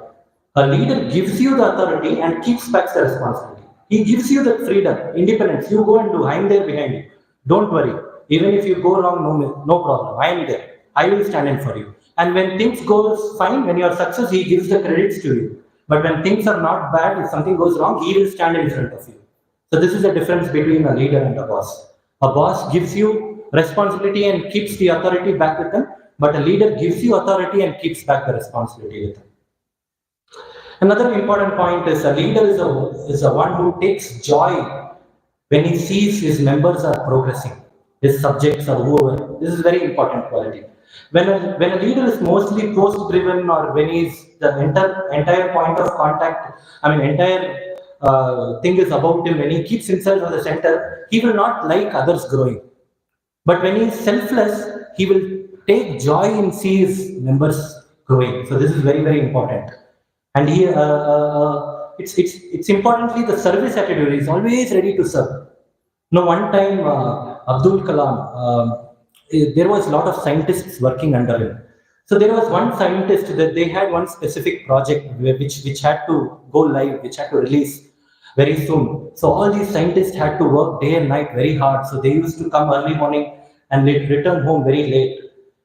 A leader gives you the authority and keeps back the responsibility. He gives you the freedom, independence. You go and do. I am there behind you. Don't worry. Even if you go wrong, no problem. I am there. I will stand in for you. And when things goes fine, when you are success, he gives the credits to you. But when things are not bad, if something goes wrong, he will stand in front of you. So this is the difference between a leader and a boss. A boss gives you responsibility and keeps the authority back with them. But a leader gives you authority and keeps back the responsibility with him. Another important point is a leader is a one who takes joy when he sees his members are progressing, his subjects or whoever. This is very important quality. When a leader is mostly post-driven or when he's the entire point of contact, entire thing is about him, when he keeps himself at the center, he will not like others growing. But when he is selfless, he will take joy in see his members growing. So this is very, very important. And he, it's importantly the service attitude. He is always ready to serve. One time Abdul Kalam, there was a lot of scientists working under him. So there was one scientist that they had one specific project which had to go live, which had to release very soon. So all these scientists had to work day and night very hard. So they used to come early morning and they'd return home very late.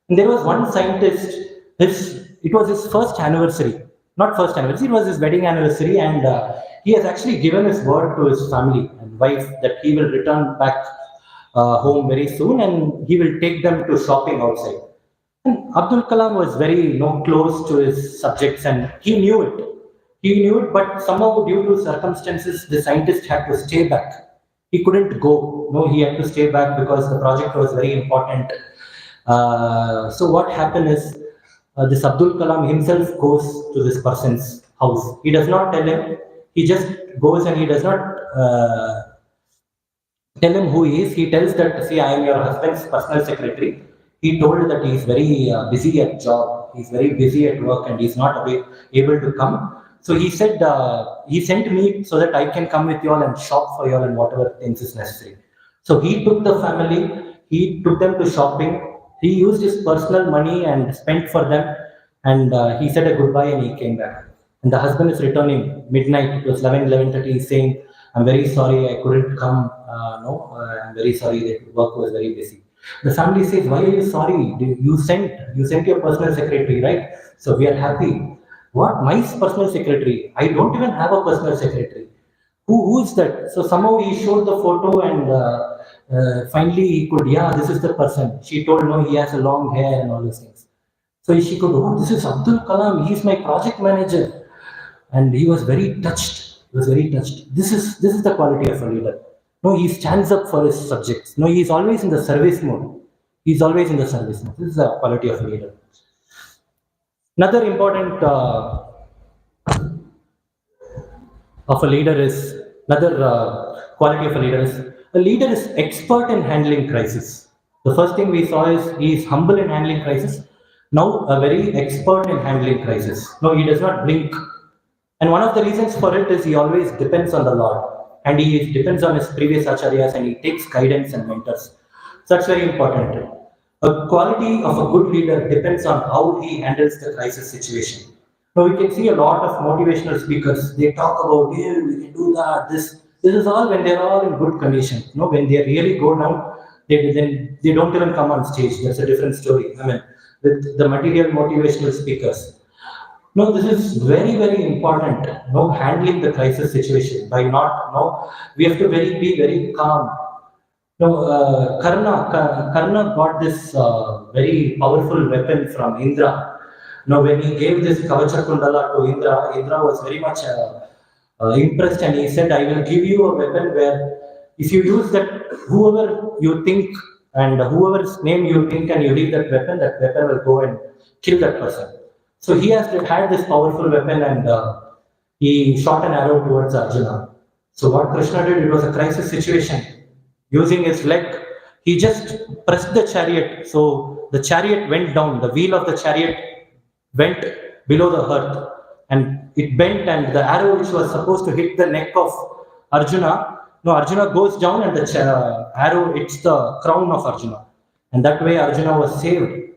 And there was one scientist, it was his first anniversary. Not first anniversary, it was his wedding anniversary, and he has actually given his word to his family and wife that he will return back home very soon and he will take them to shopping outside. And Abdul Kalam was very close to his subjects and he knew it. He knew it, but somehow due to circumstances, the scientist had to stay back. He couldn't go. No, he had to stay back because the project was very important. So what happened is, this Abdul Kalam himself goes to this person's house. He does not tell him. He just goes and he does not tell him who he is. He tells that, see, I am your husband's personal secretary. He told that he is very busy at job. He is very busy at work and he is not able to come. So he said, he sent me so that I can come with you all and shop for you all and whatever things is necessary. So he took the family, he took them to shopping. He used his personal money and spent for them, and he said a goodbye and he came back. And the husband is returning midnight. It was 11:30. He's saying, "I'm very sorry, I couldn't come. I'm very sorry that work was very busy." The family says, "Why are you sorry? You sent your personal secretary, right? So we are happy." What? My personal secretary? I don't even have a personal secretary. Who is that? So somehow he showed the photo and finally he could, this is the person. She told, no, he has a long hair and all those things. So she could, this is Abdul Kalam. He's my project manager. And he was very touched. This is the quality of a leader. No, he stands up for his subjects. No, he's always in the service mode. This is the quality of a leader. Another important quality of a leader is expert in handling crisis. The first thing we saw is he is humble in handling crisis. Now a very expert in handling crisis. No, he does not blink. And one of the reasons for it is he always depends on the Lord. And he depends on his previous acharyas and he takes guidance and mentors. So that's very important. A quality of a good leader depends on how he handles the crisis situation. Now we can see a lot of motivational speakers. They talk about, we can do that, this. This is all when they're all in good condition. When they really go down, they don't even come on stage. That's a different story. With the material motivational speakers. No, this is very, very important. No, handling the crisis situation by not, no, we have to be very calm. No, Karna got this very powerful weapon from Indra. Now, when he gave this Kavacha Kundala to Indra, Indra was very much impressed, and he said, I will give you a weapon where if you use that, whoever you think and whoever's name you think and you read that weapon will go and kill that person. So he has had this powerful weapon, and he shot an arrow towards Arjuna. So what Krishna did, it was a crisis situation. Using his leg, he just pressed the chariot. So the chariot went down, the wheel of the chariot went below the earth, and it bent, and the arrow which was supposed to hit the neck of Arjuna, no, Arjuna goes down, and the arrow hits the crown of Arjuna. And that way Arjuna was saved.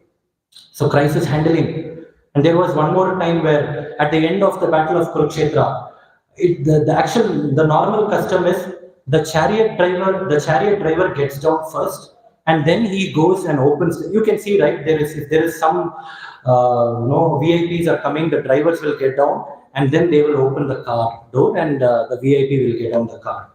So crisis handling. And there was one more time where at the end of the battle of Kurukshetra, the normal custom is the chariot driver gets down first, and then he goes and opens. You can see, right, there is some no VIPs are coming, the drivers will get down, and then they will open the car door, and the VIP will get on the car.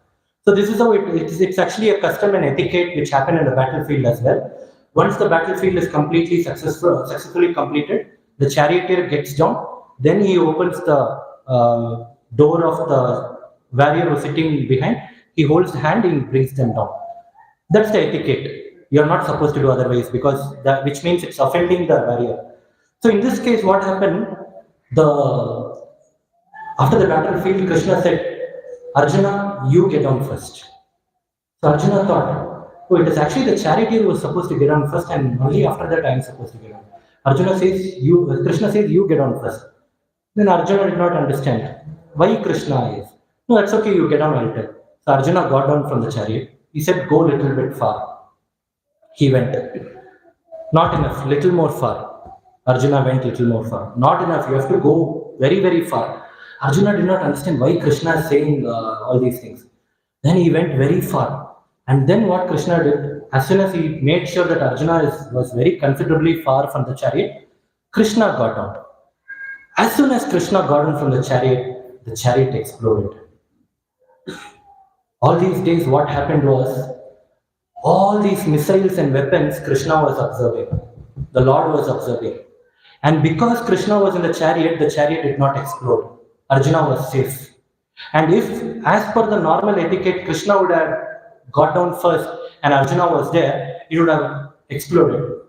So this is how it's actually a custom and etiquette which happen in the battlefield as well. Once the battlefield is completely successfully completed, the charioteer gets down, then he opens the door of the warrior who's sitting behind. He holds the hand and brings them down. That's the etiquette. You're not supposed to do otherwise, because that, which means it's offending the warrior. So in this case, what happened? After the battlefield, Krishna said, Arjuna, you get on first. So Arjuna thought, oh, it is actually the charioteer who was supposed to get on first, and only after that I am supposed to get on. Krishna says, you get on first. Then Arjuna did not understand why Krishna is. No, that's okay, you get on, I'll tell. So Arjuna got down from the chariot. He said, go a little bit far. He went. Not enough, little more far. Arjuna went little more far. Not enough, you have to go very, very far. Arjuna did not understand why Krishna is saying all these things. Then he went very far. And then what Krishna did, as soon as he made sure that Arjuna was very considerably far from the chariot, Krishna got down. As soon as Krishna got down from the chariot exploded. All these days, what happened was, all these missiles and weapons Krishna was observing. The Lord was observing. And because Krishna was in the chariot did not explode. Arjuna was safe. And if, as per the normal etiquette, Krishna would have got down first and Arjuna was there, it would have exploded.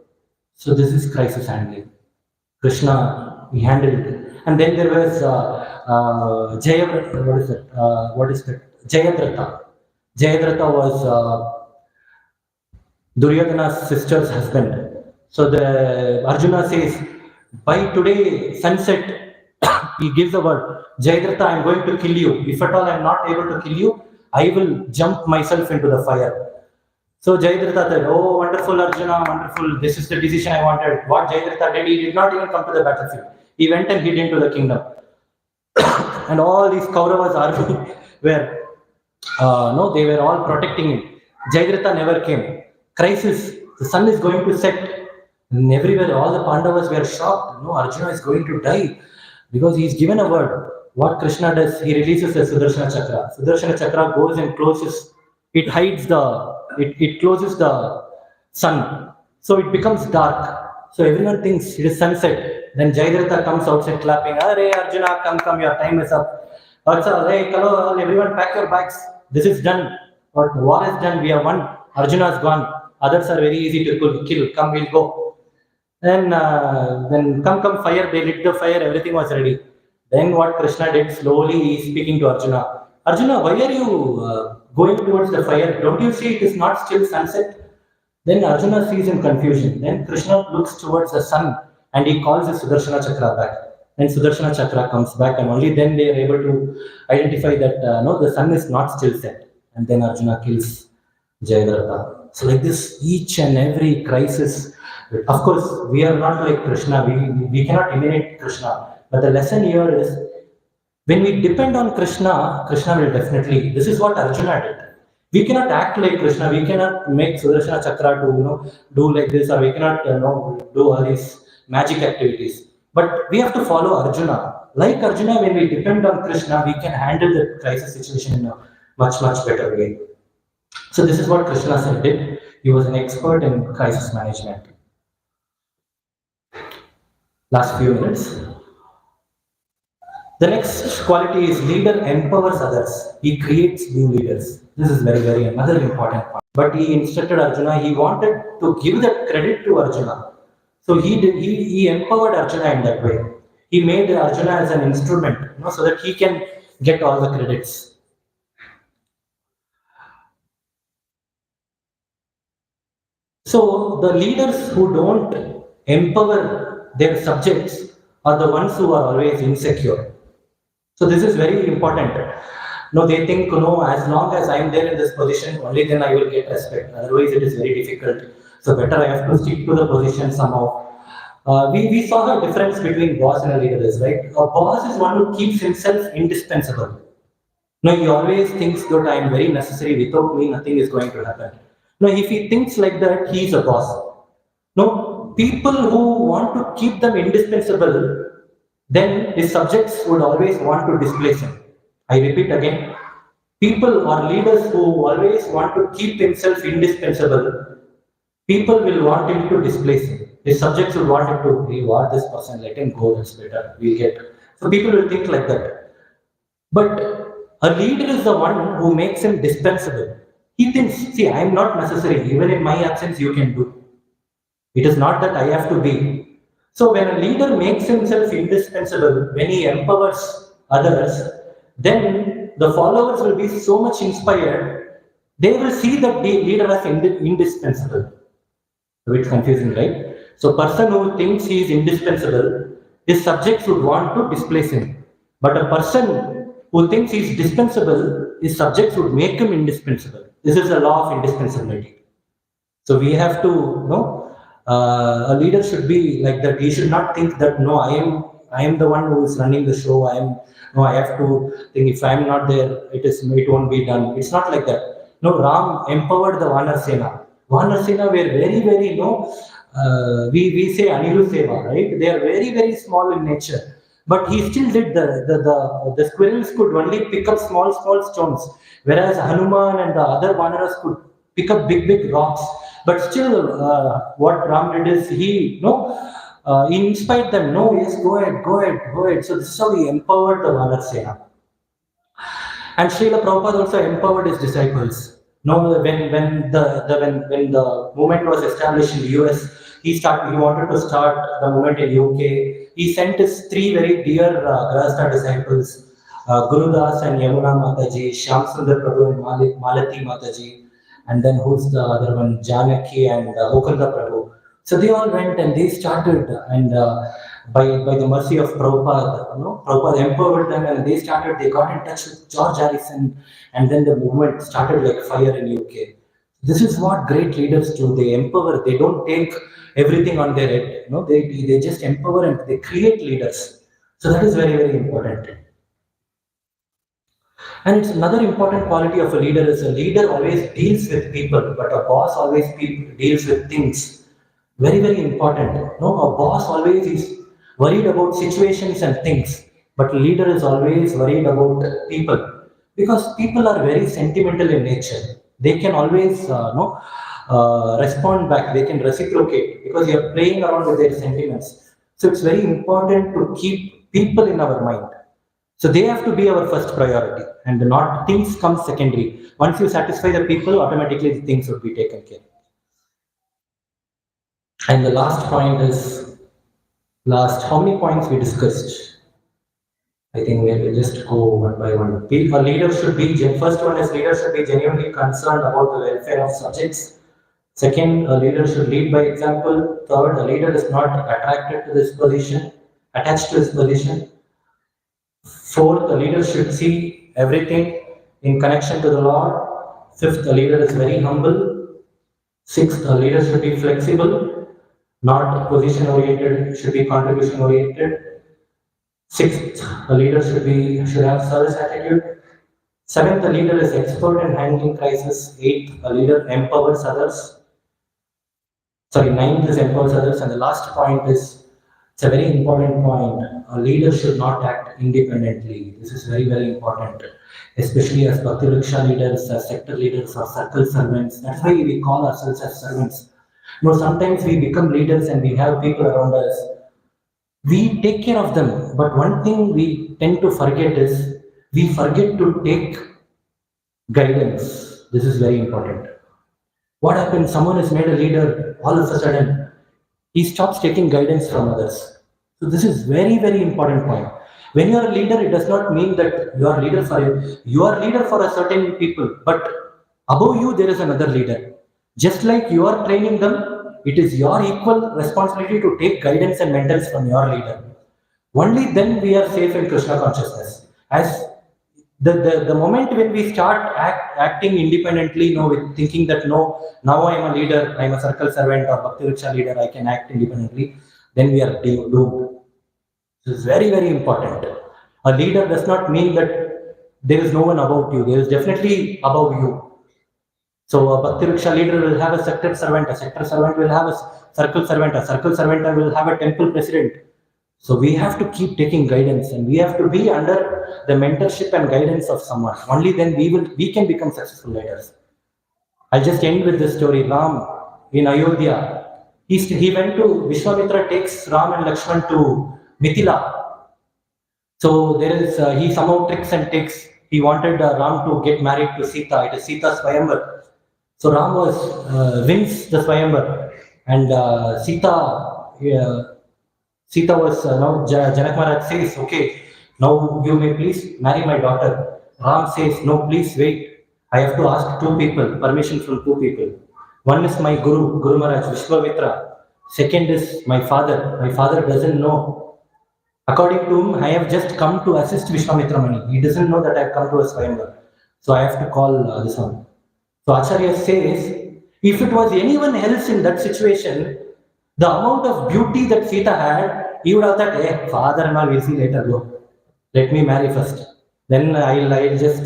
So this is crisis handling. Krishna, he handled it. And then there was Jayadratha. Jayadratha was Duryodhana's sister's husband. So the Arjuna says, by today sunset, he gives a word, Jayadratha, I am going to kill you. If at all I am not able to kill you, I will jump myself into the fire. So Jayadratha said, oh, wonderful Arjuna, wonderful. This is the decision I wanted. What Jayadratha did, he did not even come to the battlefield. He went and hid into the kingdom. And all these Kauravas army were, they were all protecting him. Jayadratha never came. Crisis, the sun is going to set. And everywhere, all the Pandavas were shocked. No, Arjuna is going to die. Because he is given a word. What Krishna does, he releases the Sudarshana Chakra. Sudarshana Chakra goes and closes, it closes the sun. So it becomes dark. So everyone thinks it is sunset. Then Jayadratha comes outside clapping, Arey Arjuna, come, your time is up. Hey, hello, everyone pack your bags. This is done. But war is done, we have won. Arjuna is gone. Others are very easy to kill. Come, we'll go. Then come fire, they lit the fire, everything was ready. Then what Krishna did, slowly he is speaking to Arjuna. Arjuna, why are you going towards the fire? Don't you see it is not still sunset? Then Arjuna sees in confusion. Then Krishna looks towards the sun and he calls his Sudarshana Chakra back. Then Sudarshana Chakra comes back, and only then they are able to identify that the sun is not still set. And then Arjuna kills Jayadratha. So like this, each and every crisis. Of course, we are not like Krishna. We cannot imitate Krishna. But the lesson here is, when we depend on Krishna, Krishna will definitely. This is what Arjuna did. We cannot act like Krishna. We cannot make Sudarshana Chakra to do like this, or we cannot do all these magic activities. But we have to follow Arjuna. Like Arjuna, when we depend on Krishna, we can handle the crisis situation in a much, much better way. So this is what Krishna did. He was an expert in crisis management. Last few minutes. The next quality is leader empowers others. He creates new leaders. This is very, very another important part. But he instructed Arjuna, he wanted to give the credit to Arjuna. So he empowered Arjuna in that way. He made Arjuna as an instrument, so that he can get all the credits. So the leaders who don't empower their subjects are the ones who are always insecure. So this is very important. No, they think, no, as long as I am there in this position, only then I will get respect. Otherwise, it is very difficult. So better I have to stick to the position somehow. We saw the difference between boss and a leader is, right? A boss is one who keeps himself indispensable. No, he always thinks that I am very necessary. Without me, nothing is going to happen. No, if he thinks like that, he is a boss. No, people who want to keep them indispensable, then his subjects would always want to displace him. I repeat again, people or leaders who always want to keep himself indispensable, people will want him to displace him. His subjects will want him to reward this person, let him go, it's better, we'll get. So people will think like that. But a leader is the one who makes him dispensable. He thinks, see, I am not necessary, even in my absence, you can do. It is not that I have to be. So when a leader makes himself indispensable, when he empowers others, then the followers will be so much inspired, they will see that the leader as indispensable. A bit confusing, right? So person who thinks he is indispensable, his subjects would want to displace him. But a person who thinks he is dispensable, his subjects would make him indispensable. This is a law of indispensability. So we have to, a leader should be like that. He should not think that, no, I am the one who is running the show. I have to think if I am not there, it won't be done. It's not like that. No, Ram empowered the Vanar Sena. Vanar Sena were very, very, we say Aniru Seva, right? They are very, very small in nature. But he still did the squirrels could only pick up small stones, whereas Hanuman and the other Vanaras could pick up big rocks. But still, what Ram did is he inspired them. No, yes, go ahead. So this is how he empowered the Vanar Sena. And Srila Prabhupada also empowered his disciples. When the movement was established in the US, he wanted to start the movement in UK. He sent his three very dear Grahastha disciples, Gurudas and Yamuna Mataji, Shyam Sundar Prabhu and Malati Mataji, and then who's the other one, Janaki and Mukunda Prabhu. So they all went and they started, and by the mercy of Prabhupada, Prabhupada empowered them, and they got in touch with George Harrison, and then the movement started like fire in UK. This is what great leaders do. They empower. They don't take everything on their head. They just empower and they create leaders. So that is very, very important. And it's another important quality of a leader is a leader always deals with people, but a boss always deals with things. Very, very important. A boss always is worried about situations and things, but a leader is always worried about people, because people are very sentimental in nature. They can always respond back. They can reciprocate because you are playing around with their sentiments. So it's very important to keep people in our mind. So they have to be our first priority, and not things come secondary. Once you satisfy the people, automatically the things would be taken care of. And the last point is, how many points we discussed? I think we will just go one by one. A leader should be, first one is leader should be genuinely concerned about the welfare of subjects. Second, a leader should lead by example. Third, a leader is not attached to this position. Fourth, a leader should see everything in connection to the Lord. Fifth, a leader is very humble. Sixth, a leader should be flexible, not position oriented, should be contribution oriented. Sixth, a leader should have service attitude. Seventh, a leader is expert in handling crisis. Eighth, a leader empowers others. Ninth is empowers others. And the last point is It's a very important point. A leader should not act independently. This is very, very important, especially as Bhakti Riksha leaders, as sector leaders, or circle servants. That's why we call ourselves as servants. Sometimes we become leaders and we have people around us. We take care of them, but one thing we tend to forget is we forget to take guidance. This is very important. What happens? Someone is made a leader, all of a sudden, he stops taking guidance from others. So this is very, very important point. When you are a leader, it does not mean that you are leader for you are leader for a certain people, but above you there is another leader. Just like you are training them, it is your equal responsibility to take guidance and mentors from your leader. Only then we are safe in Krishna consciousness. As the moment when we start acting independently, with thinking that now I am a leader, I am a circle servant or Bhakti Riksha leader, I can act independently, then we are doomed. This is very, very important. A leader does not mean that there is no one above you. There is definitely above you. So a Bhakti Riksha leader will have a sector servant will have a circle servant will have a temple president. So we have to keep taking guidance and we have to be under the mentorship and guidance of someone. Only then we can become successful leaders. I'll just end with this story. Ram in Ayodhya, he went to, Vishwamitra takes Ram and Lakshman to Mithila. So there is, he somehow tricks and takes, he wanted Ram to get married to Sita. It is Sita's Swayamvar. So Ram wins the Swayamvar and Sita was, now Janak Maharaj says, okay, now you may please marry my daughter. Ram says, no, please wait. I have to ask two people, permission from two people. One is my Guru Maharaj, Vishwamitra. Second is my father. My father doesn't know. According to him, I have just come to assist Vishwamitra Mani. He doesn't know that I have come to a Swayamvar. So I have to call this one. So Acharya says, if it was anyone else in that situation, the amount of beauty that Sita had, he would have thought, hey, father and all, we'll see later, go. Let me marry first. Then I'll just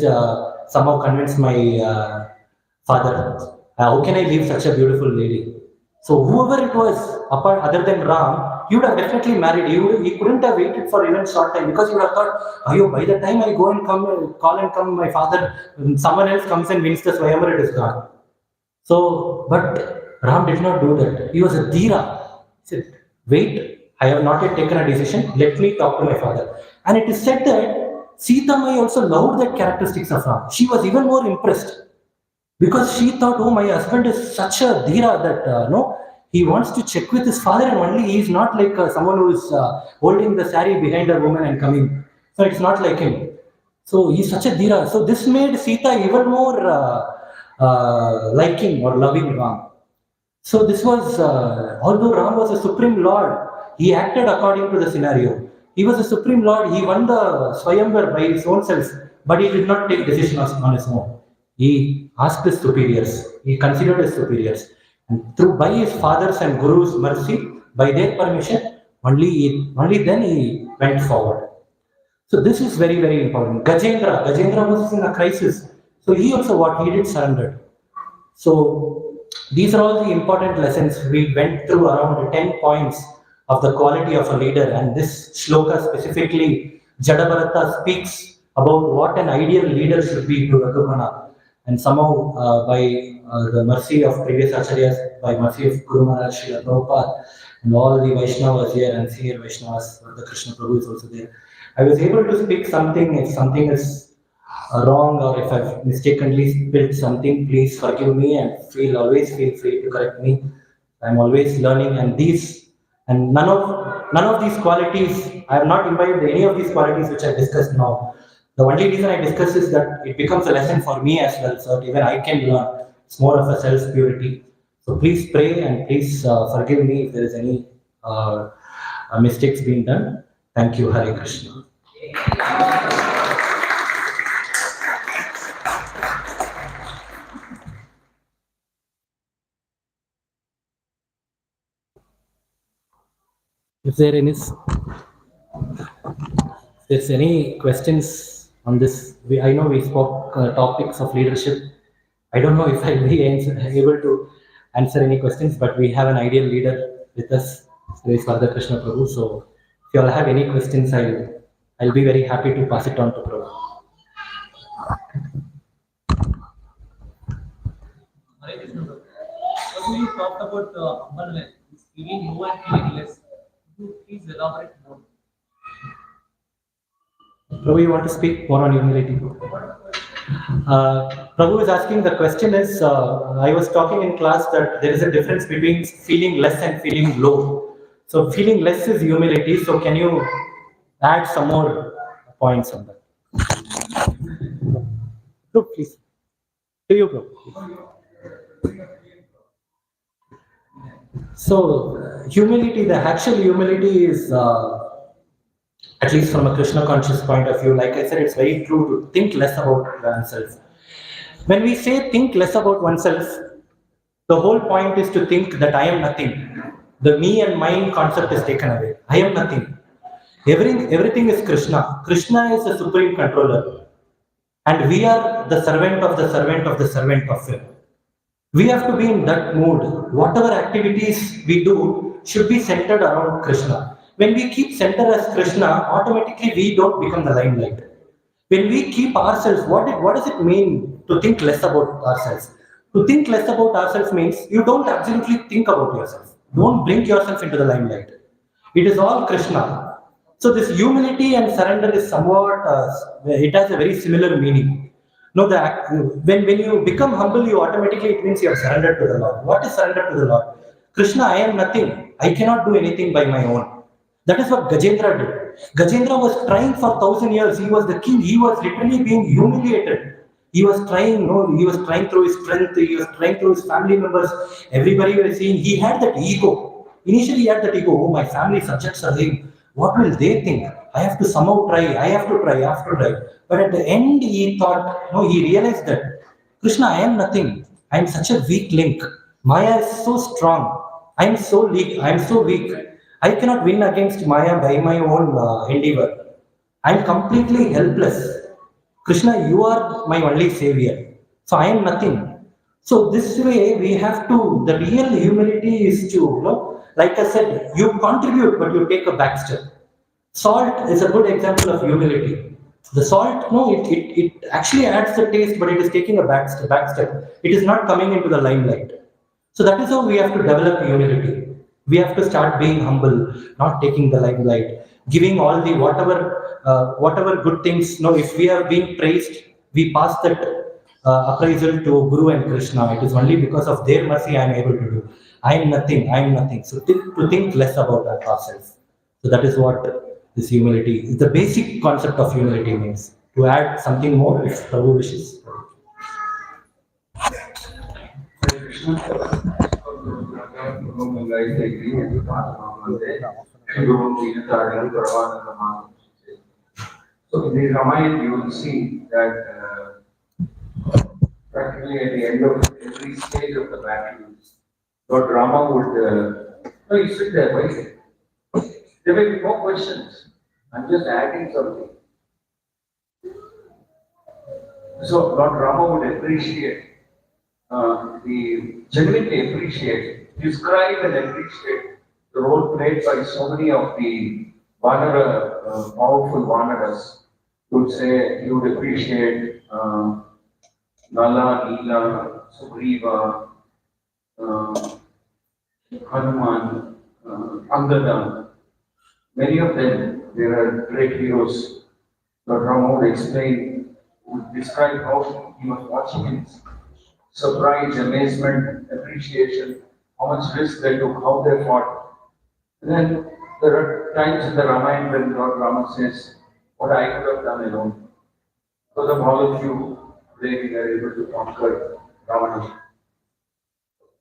somehow convince my father. How can I leave such a beautiful lady? So whoever it was, apart other than Ram, he would have definitely married. He couldn't have waited for even short time because he would have thought, oh, by the time I go and come, my father, someone else comes and wins the Swayamvar, it is gone. So, but Ram did not do that. He was a Dhira. He said, wait, I have not yet taken a decision. Let me talk to my father. And it is said that Sita Mai also loved that characteristics of Ram. She was even more impressed because she thought, oh, my husband is such a Dhira that he wants to check with his father and only he is not like someone who is holding the sari behind a woman and coming. So it's not like him. So he's such a Dhira. So this made Sita even more liking or loving Ram. So this was, although Ram was a supreme lord, he acted according to the scenario. He was a supreme lord, he won the Swayamvar by his own self, but he did not take decisions on his own. He asked his superiors, he considered his superiors. And by his father's and guru's mercy, by their permission, only then he went forward. So this is very, very important. Gajendra was in a crisis. So he also he did surrender. So these are all the important lessons. We went through around 10 points of the quality of a leader, and this shloka specifically, Jadabharata speaks about what an ideal leader should be to Raghuramana. And somehow by the mercy of previous acharyas, by mercy of Guru Maharaj, Srila Prabhupada, and all the Vaishnavas here and senior Vaishnavas, the Krishna Prabhu is also there, I was able to speak something. If something is wrong or if I've mistakenly spilled something, please forgive me and always feel free to correct me. I'm always learning, and none of these qualities, I have not imbibed any of these qualities which I discussed now. The only reason I discuss is that it becomes a lesson for me as well, so even I can learn. It's more of a self-purity. So please pray and please forgive me if there is any mistakes being done. Thank you, Hare Krishna. If there's any questions on this, I know we spoke topics of leadership. I don't know if I'll be able to answer any questions, but we have an ideal leader with us. Grace Father Krishna Prabhu. So if you all have any questions, I'll be very happy to pass it on to Prabhu. Hare Krishna. So you talked about humbleness, feeling more and feeling less. Could you please elaborate more? Prabhu, you want to speak more on humility? Prabhu is asking, the question is, I was talking in class that there is a difference between feeling less and feeling low. So feeling less is humility. So can you add some more points on that? So please. To you, Prabhu. So humility, the actual humility is, at least from a Krishna conscious point of view, like I said, it's very true to think less about oneself. When we say think less about oneself, the whole point is to think that I am nothing. The me and mine concept is taken away. I am nothing. Everything is Krishna. Krishna is the supreme controller. And we are the servant of the servant of the servant of him. We have to be in that mood. Whatever activities we do should be centered around Krishna. When we keep center as Krishna, automatically we don't become the limelight. When we keep ourselves, what does it mean to think less about ourselves? To think less about ourselves means you don't absolutely think about yourself. Don't bring yourself into the limelight. It is all Krishna. So this humility and surrender is somewhat, it has a very similar meaning. No, when you become humble, you automatically, it means you have surrendered to the Lord. What is surrender to the Lord? Krishna, I am nothing. I cannot do anything by my own. That is what Gajendra did. Gajendra was trying for 1,000 years. He was the king. He was literally being humiliated. He was trying, no, he was trying through his strength. He was trying through his family members. Everybody was saying he had that ego. Initially, he had that ego. Oh, my family subjects are saying, what will they think? I have to somehow try. I have to try. I have to try. But at the end, he thought, no, he realized that Krishna, I am nothing. I am such a weak link. Maya is so strong. I am so weak. I am so weak. I cannot win against Maya by my own endeavor. I am completely helpless. Krishna, you are my only savior. So I am nothing. So this way we have to, the real humility is to, like I said, you contribute, but you take a back step. Salt is a good example of humility. The salt, no, it actually adds the taste, but it is taking a back step. It is not coming into the limelight. So that is how we have to develop humility. We have to start being humble, not taking the limelight, giving all the whatever good things. No, if we are being praised, we pass that appraisal to Guru and Krishna. It is only because of their mercy I am able to do. I am nothing. I am nothing. So to think less about ourselves. So that is what this humility is. The basic concept of humility means. To add something more, if Prabhu wishes. So in the Ramayana, you will see that practically at the end of every stage of the battle, Lord Rama would, no, you sit there, wait. There may be no questions. I'm just adding something. So Lord Rama would appreciate, genuinely appreciate, describe and appreciate the role played by so many of the Vanara, powerful Vanaras. He would say, he would appreciate Nala, Neela, Sugriva, Hanuman, Angada. Many of them, they are great heroes. Lord Rama would explain, would describe how he was watching in surprise, amazement, appreciation, how much risk they took, how they fought. And then there are times in the Ramayana when Lord Rama says, what I could have done alone. Because of all of you, today we are able to conquer Ravana.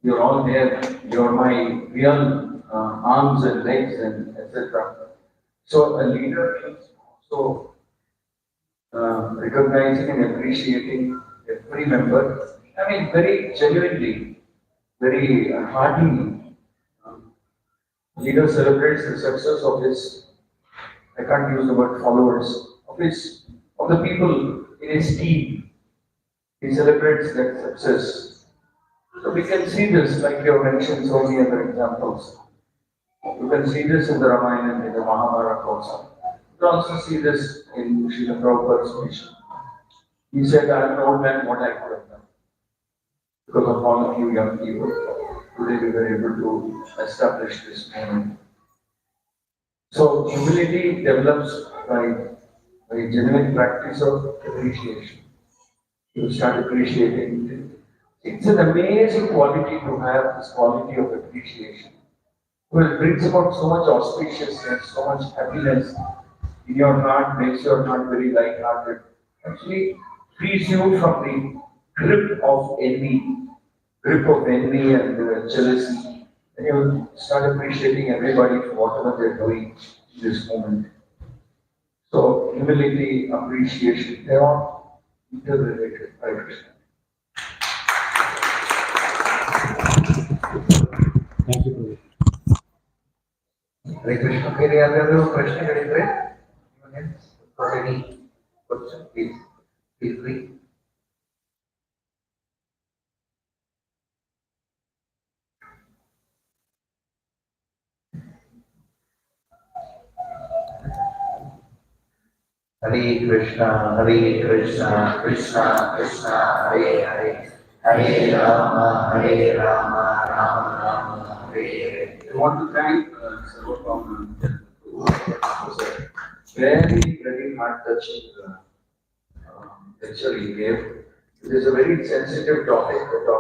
You're all there, you're my real arms and legs and etc. So a leader is also recognizing and appreciating every member. I mean, very genuinely, very heartily. Leader celebrates the success of his, I can't use the word followers, of the people in his team. He celebrates that success. So we can see this, like you have mentioned so many other examples. You can see this in the Ramayana and in the Mahabharata also. You can also see this in Srila Prabhupada's mission. He said, I am an old man, what I could have done. Because of all of you young people, today we were able to establish this movement. So humility develops by genuine practice of appreciation. You start appreciating it. It's an amazing quality to have, this quality of appreciation. Well, it brings about so much auspiciousness, so much happiness in your heart, makes your heart very light-hearted. Actually, frees you from the grip of envy and jealousy. And you start appreciating everybody for whatever they're doing in this moment. So, humility, appreciation, they are interrelated, right, Krishna? Thank you, Prabhu. Hare Krishna. ಬೇರೆ ಯಾವ್ದಾದ್ರು ಪ್ರಶ್ನೆಗಳಿದ್ರೆ for any question, please feel free. Hare Krishna, Krishna Krishna, Hare Hare, Hare Rama, Rama Rama, Hare Hare. I want to thank Sarvabhauma for a very heart-touching lecture he gave. It is a very sensitive topic.